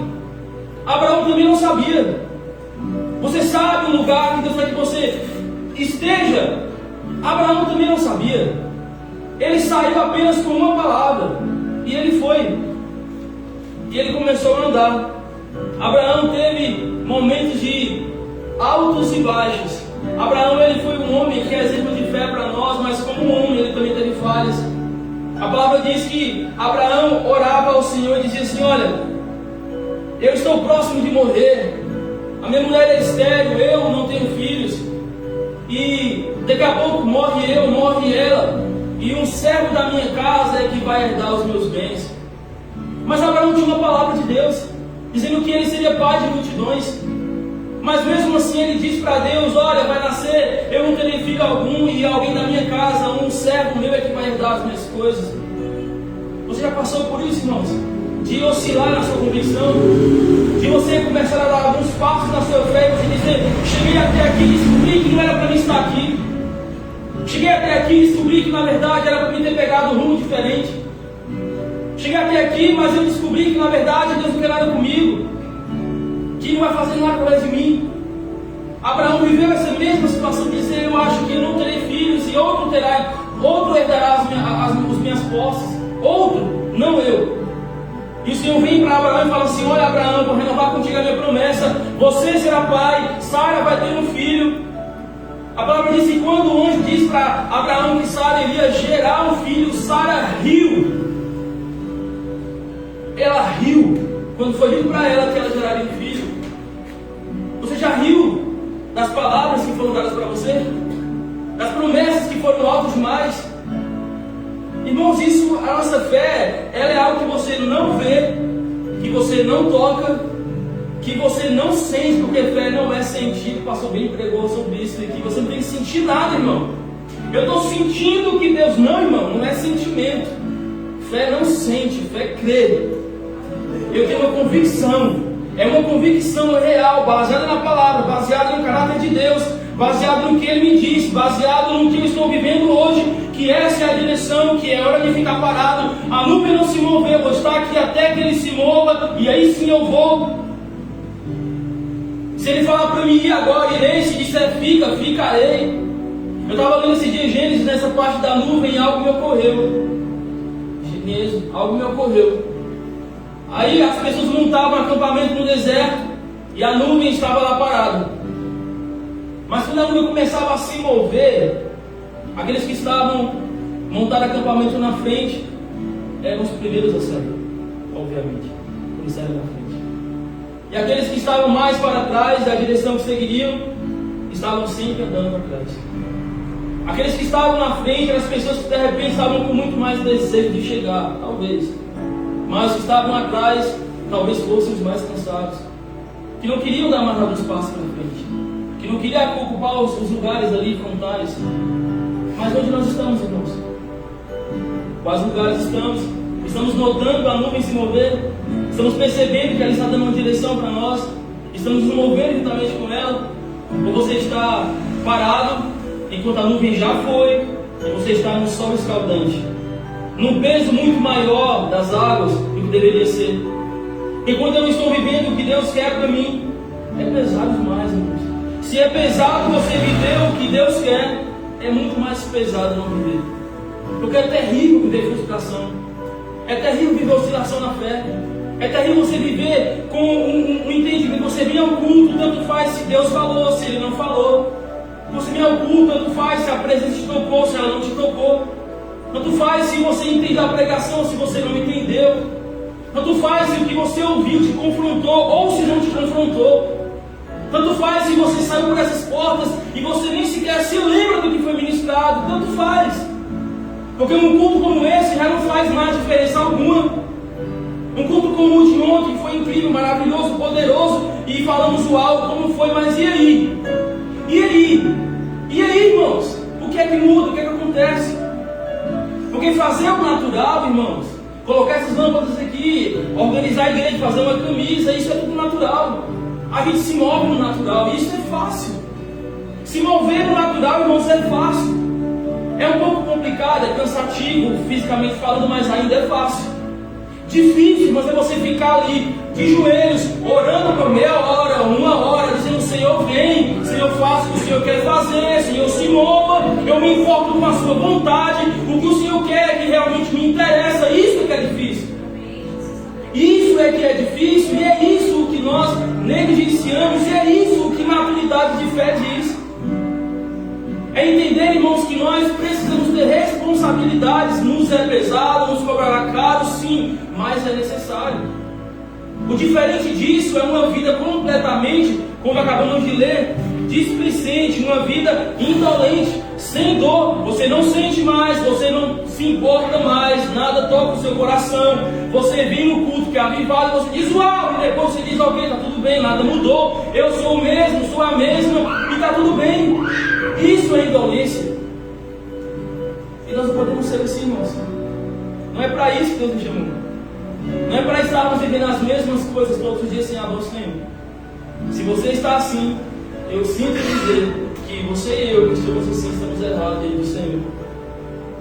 Abraão também não sabia. Você sabe o lugar que Deus quer que você esteja? Abraão também não sabia. Ele saiu apenas com uma palavra. E ele foi. E ele começou a andar. Abraão teve momentos de altos e baixos. Abraão, ele foi um homem que é exemplo de fé para nós, mas como homem ele também teve falhas. A palavra diz que Abraão orava ao Senhor e dizia assim: olha, eu estou próximo de morrer, a minha mulher é estéril, eu não tenho filhos, e daqui a pouco morre eu, morre ela, e um servo da minha casa é que vai herdar os meus bens. Mas Abraão tinha uma palavra de Deus, dizendo que ele seria pai de multidões. Mas mesmo assim ele diz para Deus: olha, vai nascer, eu não terei filho algum, e alguém da minha casa, um servo meu é que vai herdar as minhas coisas. Você já passou por isso, irmãos? De oscilar na sua convicção, de você começar a dar alguns passos na sua fé e você dizer: cheguei até aqui e descobri que não era para mim estar aqui. Cheguei até aqui e descobri que na verdade era para mim ter pegado um rumo diferente. Cheguei até aqui, mas eu descobri que na verdade Deus não quer nada comigo, que não vai fazer nada através de mim. Abraão viveu essa mesma situação de dizer: eu acho que eu não terei filhos e outro herdará as minhas posses, outro, não eu. E o Senhor vem para Abraão e fala assim: olha, Abraão, vou renovar contigo a minha promessa, você será pai, Sara vai ter um filho. A palavra diz que quando o anjo diz para Abraão que Sara iria gerar um filho, Sara riu. Ela riu quando foi dito para ela que ela geraria um filho. Você já riu das palavras que foram dadas para você? Das promessas que foram altas demais? Irmãos, isso, a nossa fé, ela é algo que você não vê, que você não toca, que você não sente, porque fé não é sentir. O pastor bem pregou sobre isso aqui. Você não tem que sentir nada, irmão. Eu estou sentindo que Deus... Não, irmão, não é sentimento. Fé não sente, fé crê. Eu tenho uma convicção. É uma convicção real, baseada na palavra, baseada no caráter de Deus, baseado no que Ele me disse, baseado no que eu estou vivendo hoje, que essa é a direção, que é hora de ficar parado. A nuvem não se moveu, eu vou estar aqui até que Ele se mova, e aí sim eu vou. Se Ele falar para mim ir agora, irei. Se disser fica, ficarei. Eu estava lendo esse dia Gênesis, nessa parte da nuvem, e algo me ocorreu. Algo me ocorreu. Aí as pessoas montavam acampamento no deserto, e a nuvem estava lá parada. Mas quando a nuvem começava a se mover, aqueles que estavam montando acampamento na frente eram os primeiros a sair, obviamente, eles saíram na frente. E aqueles que estavam mais para trás, da direção que seguiriam, estavam sempre andando atrás. Aqueles que estavam na frente eram as pessoas que de repente estavam com muito mais desejo de chegar, talvez. Mas os que estavam atrás, talvez fossem os mais cansados, que não queriam dar mais alguns passos para frente, que não queriam ocupar os lugares ali frontais. Mas onde nós estamos, irmãos? Quais lugares estamos? Estamos notando a nuvem se mover? Estamos percebendo que ela está dando uma direção para nós? Estamos nos movendo juntamente com ela? Ou você está parado enquanto a nuvem já foi e você está no sol escaldante, num peso muito maior das águas do que deveria ser? E quando eu estou vivendo o que Deus quer para mim, é pesado demais, irmãos. Se é pesado você viver o que Deus quer, é muito mais pesado não viver. Porque é terrível viver frustração, é terrível viver oscilação na fé, é terrível você viver com um entendimento. Você vem ao culto, tanto faz se Deus falou, se Ele não falou. Você vem ao culto, tanto faz se a presença te tocou, se ela não te tocou. Tanto faz se você entende a pregação, se você não entendeu. Tanto faz se o que você ouviu te confrontou ou se não te confrontou. Tanto faz se você saiu por essas portas e você nem sequer se lembra do que foi ministrado. Tanto faz. Porque um culto como esse já não faz mais diferença alguma. Um culto como o de ontem foi incrível, maravilhoso, poderoso, e falamos o algo como foi, mas e aí? E aí? E aí, irmãos? O que é que muda? O que é que acontece? acontece. Porque fazer o natural, irmãos, colocar essas lâmpadas aqui, organizar a igreja, fazer uma camisa, isso é tudo natural. A gente se move no natural, isso é fácil. Se mover no natural, irmãos, é fácil. É um pouco complicado, é cansativo, fisicamente falando, mas ainda é fácil. Difícil, mas é você ficar ali de joelhos, orando por meia hora, uma hora, dizendo: Senhor, vem, Senhor, faça o que o Senhor quer fazer, Senhor, se mova, eu me importo com a sua vontade, o que o Senhor quer que realmente me interessa. Isso é que é difícil. Isso é que é difícil, e é isso que nós negligenciamos, e é isso que maturidade de fé diz. É entender, irmãos, que nós precisamos ter responsabilidades. Nos é pesado, nos cobrará caro, sim, mas é necessário. O diferente disso é uma vida completamente, como acabamos de ler, displicente, uma vida indolente, sem dor. Você não sente mais, você não se importa mais, nada toca o seu coração. Você vem no culto que é avivado, você diz: uau, e depois você diz: ok, está tudo bem, nada mudou, eu sou o mesmo, sou a mesma, e está tudo bem. Isso é indolência. E nós não podemos ser assim, irmãos. Não é para isso que Deus nos chamou. Não é para estarmos vivendo as mesmas coisas todos os dias sem amor, Senhor. Se você está assim, eu sinto dizer que você e eu, que estamos assim, estamos errados diante do Senhor.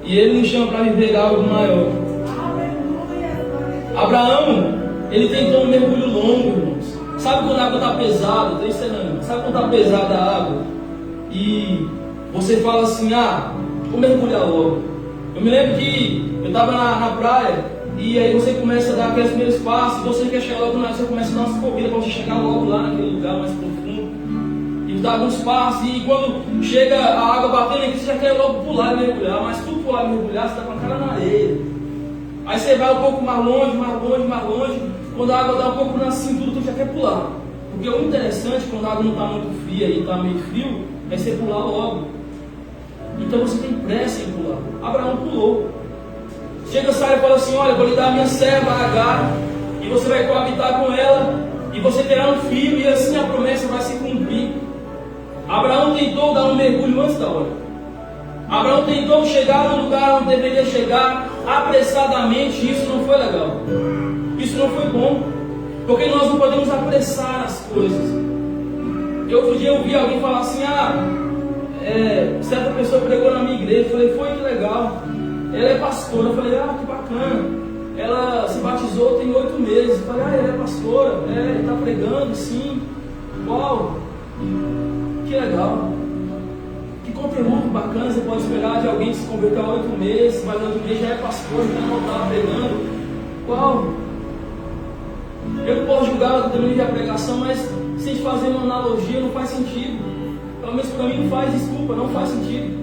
E Ele nos chama para viver algo maior. Abraão, ele tentou um mergulho longo, irmãos. Sabe quando a água está pesada? Estou ensinando. Sabe quando está pesada a água? E você fala assim: ah, vou mergulhar logo. Eu me lembro que eu estava na praia, e aí você começa a dar aqueles primeiros passos, você quer chegar logo, você começa a dar umas corridas para você chegar logo lá naquele lugar mais profundo, e dá alguns passos, e quando chega a água batendo aqui, você já quer logo pular e mergulhar, mas tu pular e mergulhar, você está com a cara na areia. Aí você vai um pouco mais longe, mais longe, mais longe, quando a água dá um pouco na cintura, tu já quer pular. Porque o interessante, quando a água não está muito fria e está meio frio, é você pular logo. Então você tem pressa em pular. Abraão pulou. Chega, sai e fala assim: olha, vou lhe dar a minha serva Agar, e você vai coabitar com ela, e você terá um filho, e assim a promessa vai se cumprir. Abraão tentou dar um mergulho antes da hora. Abraão tentou chegar no lugar onde deveria chegar apressadamente, e isso não foi legal. Isso não foi bom, porque nós não podemos apressar as coisas. Outro dia eu vi alguém falar assim: certa pessoa pregou na minha igreja. Eu falei: foi, que legal. Ela é pastora. Eu falei: que bacana. Ela se batizou tem 8 meses. Eu falei: ela é pastora. Está pregando, sim. Uau, que legal. Que conteúdo bacana você pode esperar de alguém que se converteu há 8 meses, mas no outro mês já é pastor, já não está pregando. Uau. Eu não posso julgar o tamanho da pregação, mas se a gente fazer uma analogia, não faz sentido. Pelo menos para mim não faz, desculpa, não faz sentido.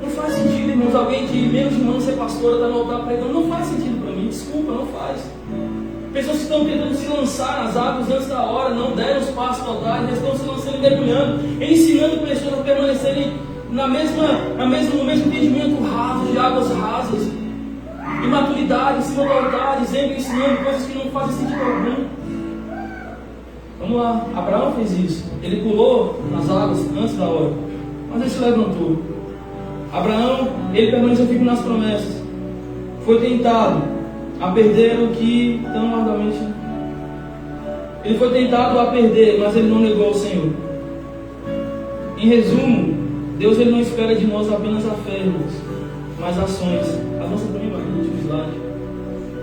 Não faz sentido, irmãos, alguém de menos de um ano ser pastora, está no altar pregando, não faz sentido para mim, desculpa, não faz. Pessoas que estão tentando se lançar nas águas antes da hora, não deram os passos totais, já estão se lançando e mergulhando, ensinando pessoas a permanecerem no mesmo entendimento raso, de águas rasas, imaturidade, em cima do altar, dizendo e ensinando coisas que não fazem sentido algum. Vamos lá, Abraão fez isso. Ele pulou nas águas antes da hora, mas ele se levantou. Abraão, ele permaneceu firme nas promessas. Foi tentado a perder o que tão ardamente. Ele foi tentado a perder, mas ele não negou ao Senhor. Em resumo, Deus ele não espera de nós apenas a fé, irmãos, mas ações. Avança para mim, vai, no último slide.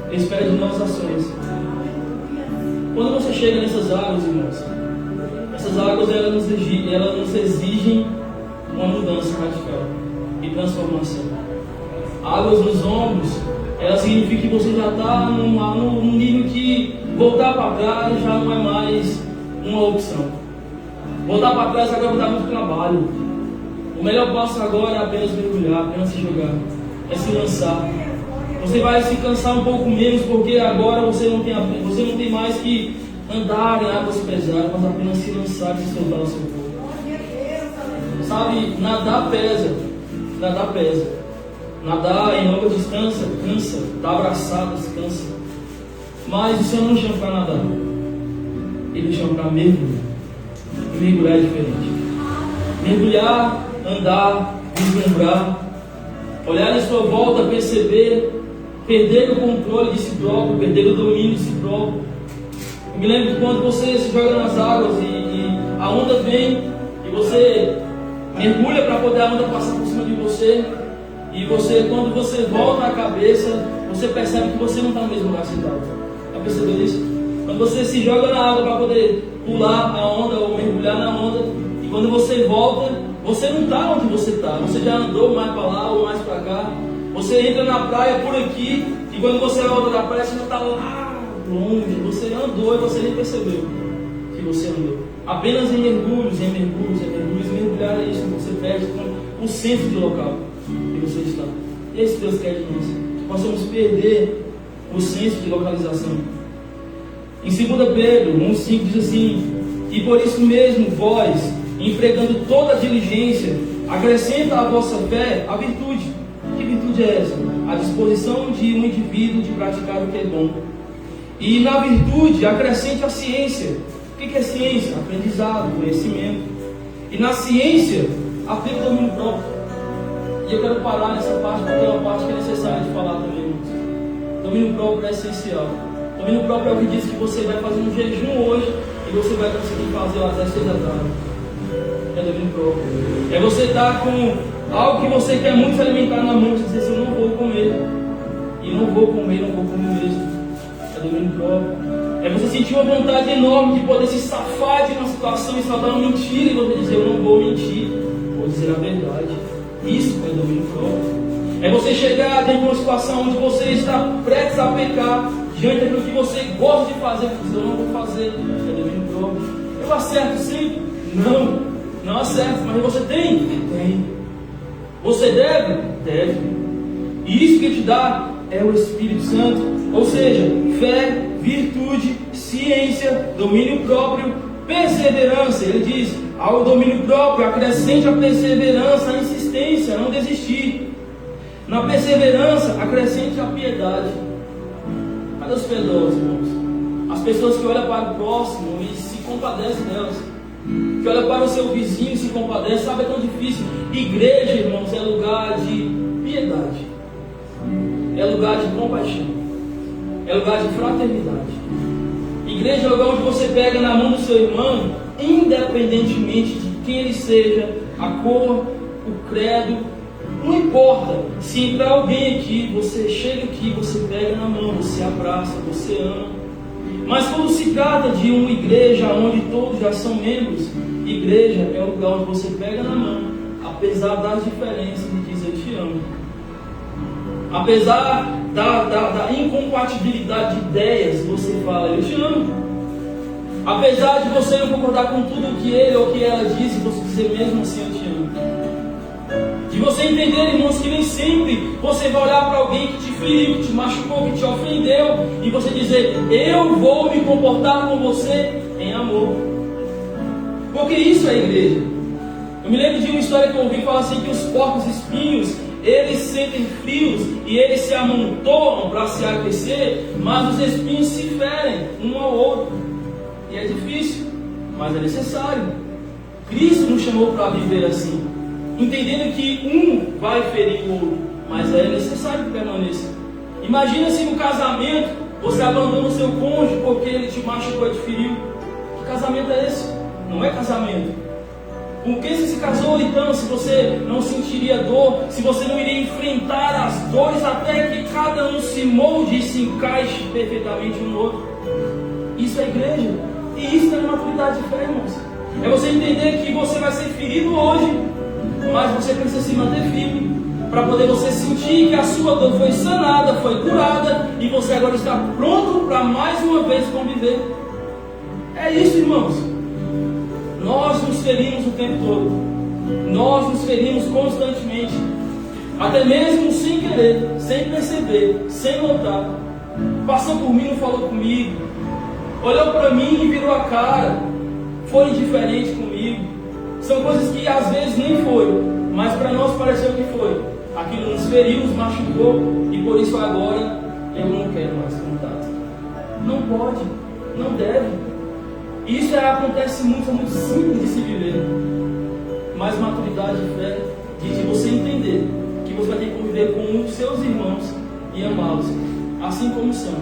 Ele espera de nós ações. Quando você chega nessas águas, irmãos, essas águas elas nos exigem uma mudança radical e transformação. Águas nos ombros, ela significa que você já está num nível que voltar para trás já não é mais uma opção. Voltar para trás agora vai dar muito trabalho. O melhor passo agora é apenas mergulhar, apenas se jogar, é se lançar. Você vai se cansar um pouco menos, porque agora você não tem mais que andar em águas pesadas, mas apenas se lançar e soltar o seu corpo. Sabe, nadar pesa. Nadar em longa distância cansa, estar abraçado cansa. Mas o Senhor não chama para nadar, Ele chama para mergulhar. E mergulhar é diferente. Mergulhar, andar, vislumbrar, olhar em sua volta, perceber, perder o controle de si próprio, perder o domínio de si próprio. Eu me lembro que quando você se joga nas águas e a onda vem e você mergulha para poder a onda passar por cima de você, e você, quando você volta a cabeça, você percebe que você não está no mesmo lugar que você estava. Já percebeu isso? Quando você se joga na água para poder pular a onda ou mergulhar na onda, e quando você volta, você não está onde você está. Você já andou mais para lá ou mais para cá. Você entra na praia por aqui, e quando você volta da praia, você já está lá longe. Você andou e você nem percebeu que você andou. Apenas em mergulhos, mergulhar é isso. Você perde com o senso de local que você está. E esse Deus quer de nós. Possamos perder o senso de localização. Em 2 Pedro 1,5 diz assim: e por isso mesmo vós, empregando toda a diligência, acrescenta à vossa fé a virtude. Que virtude é essa? A disposição de um indivíduo de praticar o que é bom. E na virtude acrescente a ciência. O que é ciência? Aprendizado, conhecimento. E na ciência aplica o domínio próprio. E eu quero parar nessa parte porque é uma parte que é necessária de falar também, irmãos. Domínio próprio é essencial. Domínio próprio é o que diz que você vai fazer um jejum hoje e você vai conseguir fazer às 10 da tarde. É domínio próprio. É você estar com algo que você quer muito se alimentar na mão e dizer assim: eu não vou comer. E não vou comer mesmo. É domínio próprio. É você sentir uma vontade enorme de poder se safar de uma situação e soltar uma mentira e você dizer: eu não vou mentir, vou dizer a verdade. Isso é domínio próprio. É você chegar dentro de uma situação onde você está prestes a pecar, diante daquilo que você gosta de fazer, você diz: eu não vou fazer. É domínio próprio. Eu acerto sempre? Não acerto, mas você tem? Tem. Você deve? Deve. E isso que te dá é o Espírito Santo. Ou seja, fé, virtude, ciência, domínio próprio, perseverança. Ele diz: ao domínio próprio acrescente a perseverança, a insistência, a não desistir. Na perseverança acrescente a piedade. Cadê os piedosos, irmãos? As pessoas que olham para o próximo e se compadecem delas, que olham para o seu vizinho e se compadecem. Sabe, é tão difícil. Igreja, irmãos, é lugar de piedade, é lugar de compaixão, é lugar de fraternidade. Igreja é lugar onde você pega na mão do seu irmão, independentemente de quem ele seja, a cor, o credo, não importa. Se entrar alguém aqui, você chega aqui, você pega na mão, você abraça, você ama. Mas quando se trata de uma igreja onde todos já são membros, igreja é o lugar onde você pega na mão, apesar das diferenças, e diz: eu te amo. Apesar da incompatibilidade de ideias, você fala: eu te amo. Apesar de você não concordar com tudo o que ele ou que ela disse, você dizer mesmo assim: eu te amo. De você entender, irmãos, que nem sempre você vai olhar para alguém que te feriu, que te machucou, que te ofendeu, e você dizer: eu vou me comportar com você em amor. Porque isso é igreja. Eu me lembro de uma história que eu ouvi falar assim: que os porcos espinhos, eles sentem frios e eles se amontoam para se aquecer, mas os espinhos se ferem um ao outro. E é difícil, mas é necessário. Cristo nos chamou para viver assim, entendendo que um vai ferir o outro, mas é necessário que permaneça. Imagina se no casamento você abandona o seu cônjuge porque ele te machucou e te feriu. Que casamento é esse? Não é casamento. Por que você se casou então, se você não sentiria dor, se você não iria enfrentar as dores até que cada um se molde e se encaixe perfeitamente um no outro? Isso é igreja. E isso é maturidade de fé, irmãos. É você entender que você vai ser ferido hoje, mas você precisa se manter firme, para poder você sentir que a sua dor foi sanada, foi curada, e você agora está pronto para mais uma vez conviver. É isso, irmãos. Nós nos ferimos o tempo todo. Nós nos ferimos constantemente, até mesmo sem querer, sem perceber, sem notar. Passou por mim, não falou comigo, olhou para mim e virou a cara, foi indiferente comigo. São coisas que às vezes nem foi, mas para nós pareceu que foi. Aquilo nos feriu, nos machucou, e por isso agora eu não quero mais contato. Não pode, não deve. Isso acontece muito, é muito simples de se viver. Mas maturidade e fé diz de você entender que você vai ter que conviver com os seus irmãos e amá-los, assim como são.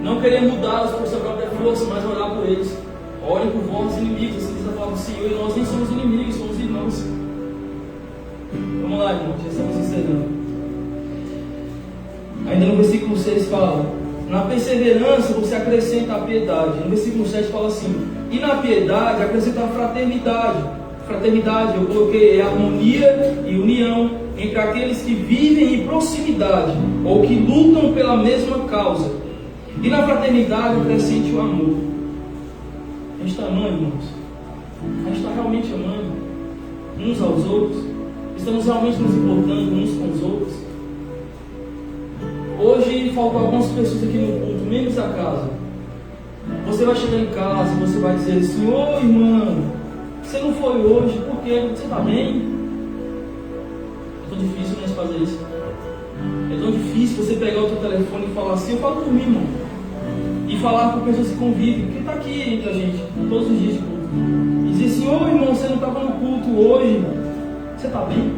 Não querer mudá-los por sua própria força, mas orar por eles. Orem por vossos inimigos, assim diz a palavra do Senhor, e nós nem somos inimigos, somos irmãos. Vamos lá, irmãos, já estamos encerrando. Ainda no versículo 6 fala: na perseverança você acrescenta a piedade. No versículo 7 fala assim: e na piedade acrescenta a fraternidade. Fraternidade, eu coloquei, é harmonia e união entre aqueles que vivem em proximidade ou que lutam pela mesma causa. E na fraternidade acrescente o amor. A gente está amando, irmãos? A gente está realmente amando uns aos outros? Estamos realmente nos importando uns com os outros? Hoje faltam algumas pessoas aqui no culto, menos a casa. Você vai chegar em casa e você vai dizer assim: ô irmão, você não foi hoje, por quê? Você está bem? É tão difícil nós fazer isso. É tão difícil você pegar o teu telefone e falar assim: eu falo por mim, irmão. E falar com pessoas que convivem, porque está aqui entre a gente, todos os dias de culto. E dizer assim: ô irmão, você não estava no culto hoje, irmão. Você está bem?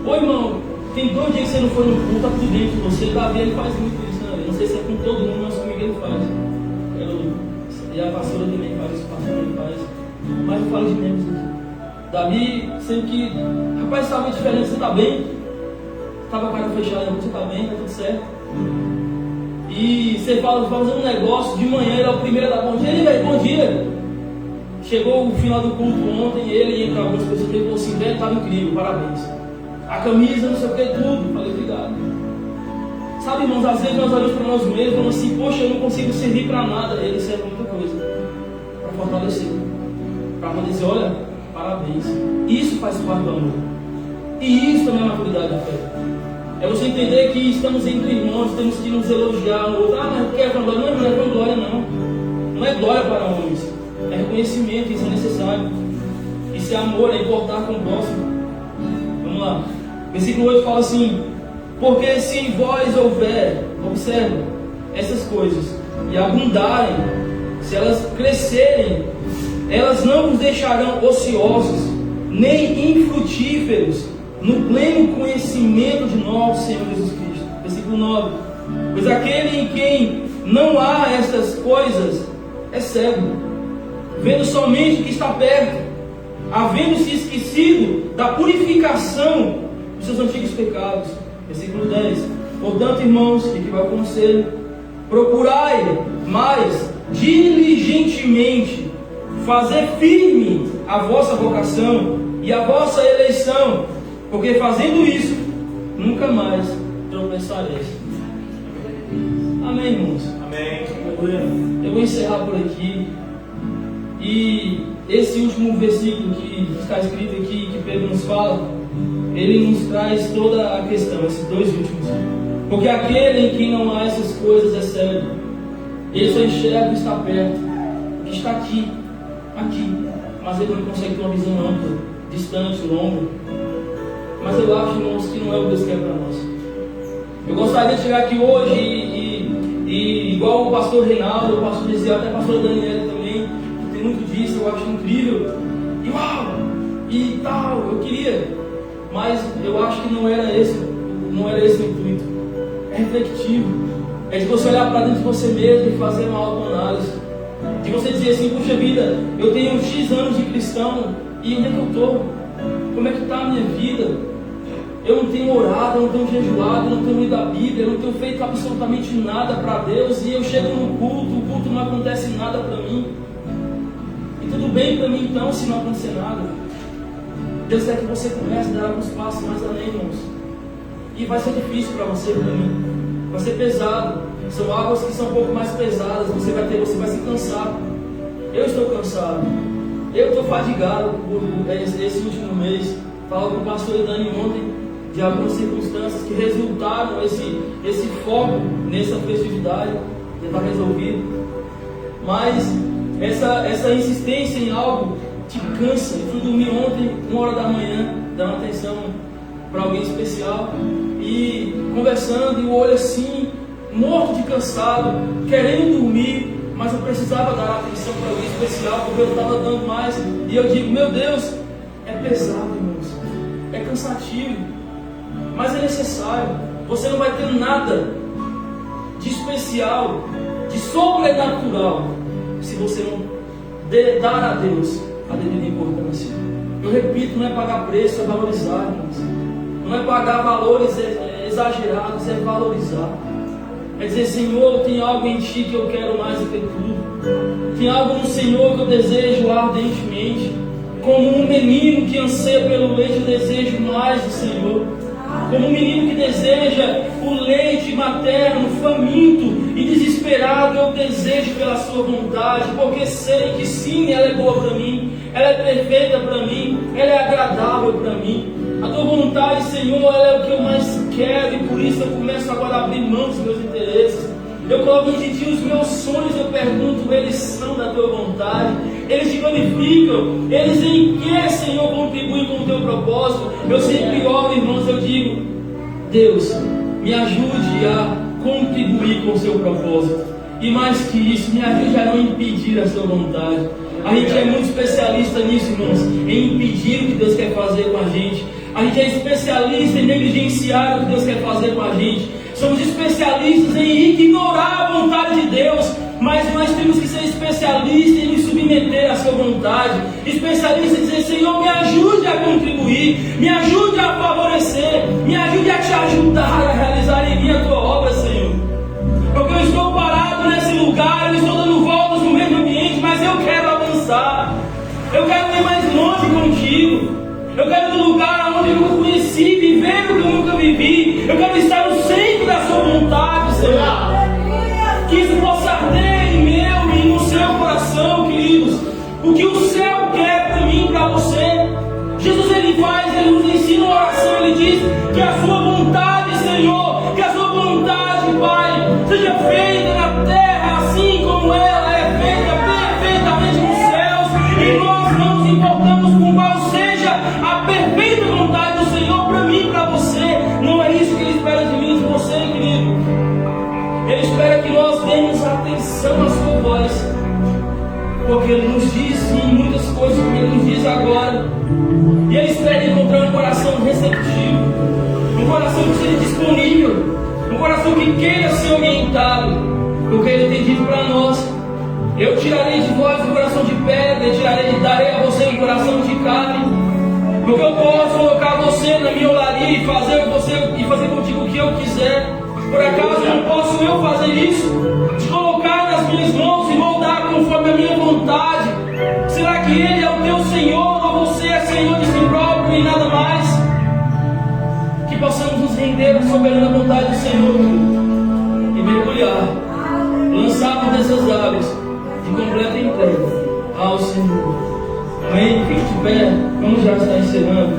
Ô irmão, tem 2 dias que você não foi no culto, está tudo dentro de você. Davi, ele faz muito isso, né? Eu não sei se é com todo mundo, mas comigo ele faz. E a pastora também faz, o pastor também faz. Mas eu falo de menos aqui. Davi, sempre que, rapaz, estava diferente, você está bem? Estava com a cara fechada, você está bem, está tudo certo. E você fala, fazendo um negócio, de manhã ele é o primeiro a dar bom dia. Ele, velho, bom dia. Chegou o final do culto ontem, ele e algumas pessoas, ele falou assim: velho, estava incrível, parabéns. A camisa, não sei o que, tudo. Falei: obrigado. Sabe, irmãos, às vezes nós olhamos para nós mesmos e falamos assim: poxa, eu não consigo servir para nada. Ele serve muita coisa para fortalecer, para poder dizer: olha, parabéns. Isso faz parte do amor. E isso também é maturidade da fé. É você entender que estamos entre irmãos, temos que nos elogiar no outro. Ah, mas quer vanglória? Não é vanglória, não. Não é glória para homens. É reconhecimento, isso é necessário. Isso é amor, é importar com o próximo. Vamos lá. Versículo 8 fala assim: porque se em vós houver, observa, essas coisas, e abundarem, se elas crescerem, elas não vos deixarão ociosos, nem infrutíferos, no pleno conhecimento de nosso Senhor Jesus Cristo. Versículo 9: pois aquele em quem não há estas coisas é cego, vendo somente o que está perto, havendo-se esquecido da purificação dos seus antigos pecados. Versículo 10: portanto, irmãos, e que vai o conselho, procurai mais diligentemente fazer firme a vossa vocação e a vossa eleição, porque fazendo isso, nunca mais tropeçareis. Amém, irmãos? Amém. Eu vou encerrar por aqui. E esse último versículo que está escrito aqui, que Pedro nos fala, ele nos traz toda a questão, esses 2 últimos. Porque aquele em quem não há essas coisas é cego. Ele só enxerga o que está perto, o que está aqui, mas ele não consegue ter uma visão ampla, distante, longa. Mas eu acho, irmãos, que não é o Deus que é para nós. Eu gostaria de chegar aqui hoje e igual o pastor Reinaldo, o pastor Gisele, até a pastora Daniela também, que tem muito disso, eu acho incrível. E uau! E tal, eu queria. Mas eu acho que não era esse o intuito. É refletivo. É de você olhar para dentro de você mesmo e fazer uma autoanálise. De você dizer assim: puxa vida, eu tenho X anos de cristão, e onde é que eu estou? Como é que está a minha vida? Eu não tenho orado, eu não tenho jejuado, eu não tenho lido a Bíblia, eu não tenho feito absolutamente nada para Deus, e eu chego no culto, o culto não acontece nada para mim. E tudo bem para mim então se não acontecer nada. Deus quer que você comece a dar alguns passos mais além, irmãos. E vai ser difícil para você e para mim. Vai ser pesado. São águas que são um pouco mais pesadas. Você vai se cansar. Eu estou cansado. Eu estou fadigado por esse último mês. Falava com o pastor Dani ontem de algumas circunstâncias que resultaram esse foco nessa festividade. Já está resolvido. Mas essa insistência em algo te cansa. Eu fui dormir ontem, 1h da manhã, dando atenção para alguém especial, e conversando, e o olho assim, morto de cansado, querendo dormir, mas eu precisava dar atenção para alguém especial, porque eu estava dando mais. E eu digo: meu Deus, é pesado, irmãos, é cansativo, mas é necessário. Você não vai ter nada de especial, de sobrenatural, se você não dar a Deus a devida importância. Eu repito, não é pagar preço, é valorizar, irmãos. Não é pagar valores exagerados, é valorizar. É dizer, Senhor, tem algo em Ti que eu quero mais do que tudo. Tem algo no Senhor que eu desejo ardentemente. Como um menino que anseia pelo leite, eu desejo mais do Senhor. Como um menino que deseja o leite materno, faminto e desesperado, eu desejo pela Sua vontade, porque sei que sim, ela é boa para mim, ela é perfeita para mim, ela é agradável para mim. A Tua vontade, Senhor, ela é o que eu mais quero, e por isso eu começo agora a abrir mão dos meus interesses. Eu coloco diante de Ti os meus sonhos, eu pergunto, eles são da Tua vontade? Eles Te glorificam? Eles em que, Senhor, contribuem com o Teu propósito? Eu sempre oro, irmãos, eu digo, Deus, me ajude a contribuir com o Seu propósito. E mais que isso, me ajude a não impedir a Sua vontade. A gente é muito especialista nisso, irmãos, em impedir o que Deus quer fazer com a gente. A gente é especialista em negligenciar o que Deus quer fazer com a gente. Somos especialistas em ignorar a vontade de Deus, mas nós temos que ser especialistas em nos submeter à Sua vontade. Especialistas em dizer, Senhor, me ajude a contribuir, me ajude a favorecer, me ajude a Te ajudar a realizar em mim a Tua obra, Senhor. Porque eu estou parado nesse lugar, eu estou dando voltas no mesmo ambiente, mas eu quero avançar. Eu quero ir mais longe contigo. Eu quero ir no lugar onde eu nunca conheci, viver o que eu nunca vivi. Eu quero estar no centro da Sua vontade, Senhor. Que isso possa arder em meu e no seu coração, queridos. O que o céu quer para mim, para você. Jesus, Ele faz, Ele nos ensina uma oração. Ele diz que a Sua vontade, Senhor, que a Sua vontade, Pai, seja feita na terra, assim como ela é feita perfeitamente nos céus. E nós não nos importamos com qual seja a perfeita vontade do Senhor para mim e para você. Não é isso que Ele espera de mim e de você, querido. Ele espera que nós demos atenção à Sua voz, porque Ele nos diz sim muitas coisas que Ele nos diz agora. E Ele espera encontrar um coração receptivo, um coração que seja disponível, um coração que queira ser orientado, porque Ele tem dito para nós: eu tirarei de vós um coração de pedra e darei a você um coração de carne. Porque eu posso colocar você na minha olaria e fazer contigo o que eu quiser. Por acaso não posso eu fazer isso? Te colocar nas minhas mãos e moldar conforme a minha vontade? Será que Ele é o teu Senhor ou você é Senhor de si próprio e nada mais? Que possamos nos render à soberana vontade do Senhor e mergulhar, lançarmos nessas águas de completa entrega ao Senhor. Amém? Fique de pé, vamos já estar encerrando.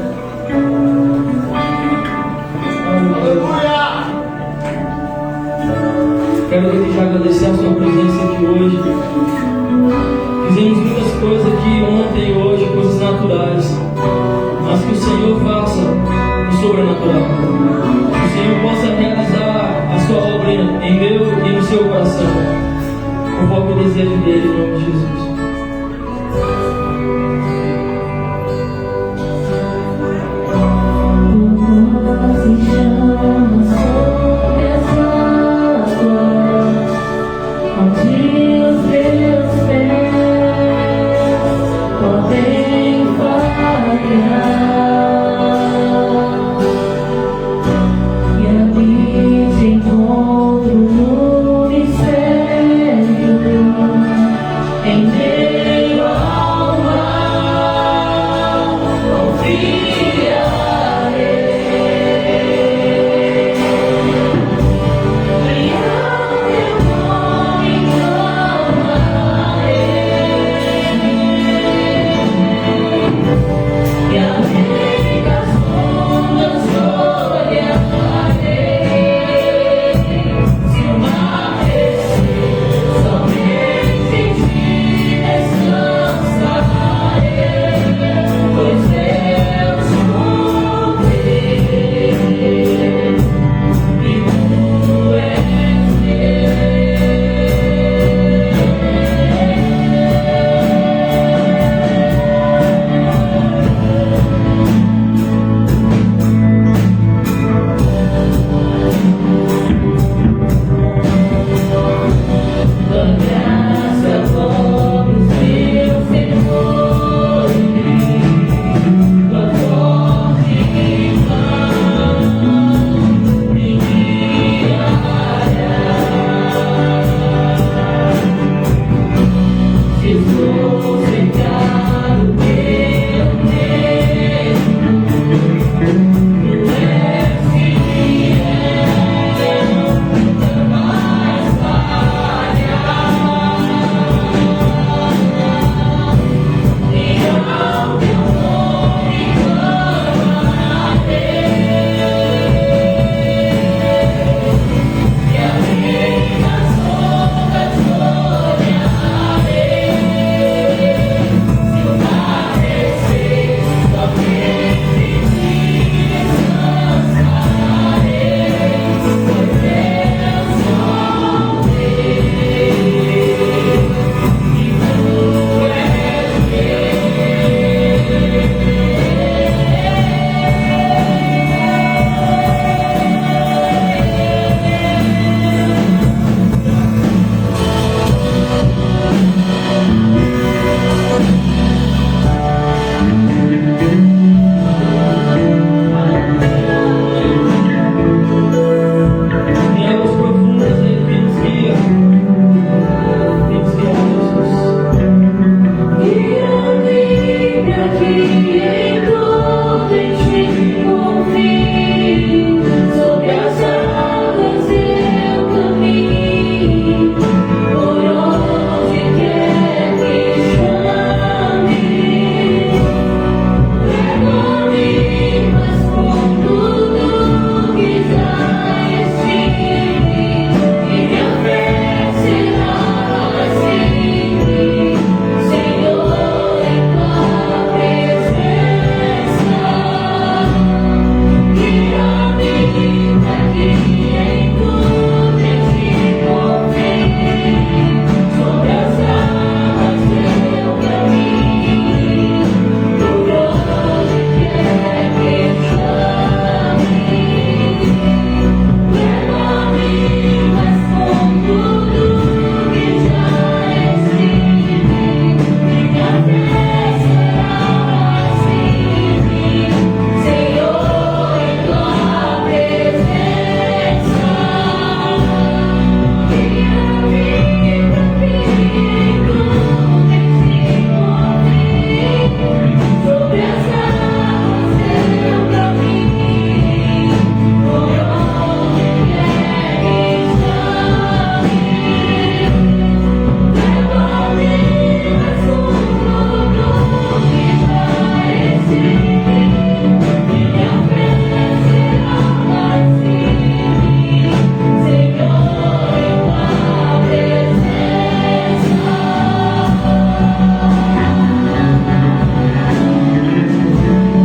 Aleluia! Quero te agradecer a Sua presença aqui hoje. Fizemos muitas coisas aqui ontem e hoje, coisas naturais, mas que o Senhor faça o sobrenatural. Que o Senhor possa realizar a Sua obra em meu e no seu coração, conforme o desejo dele, em nome de Jesus.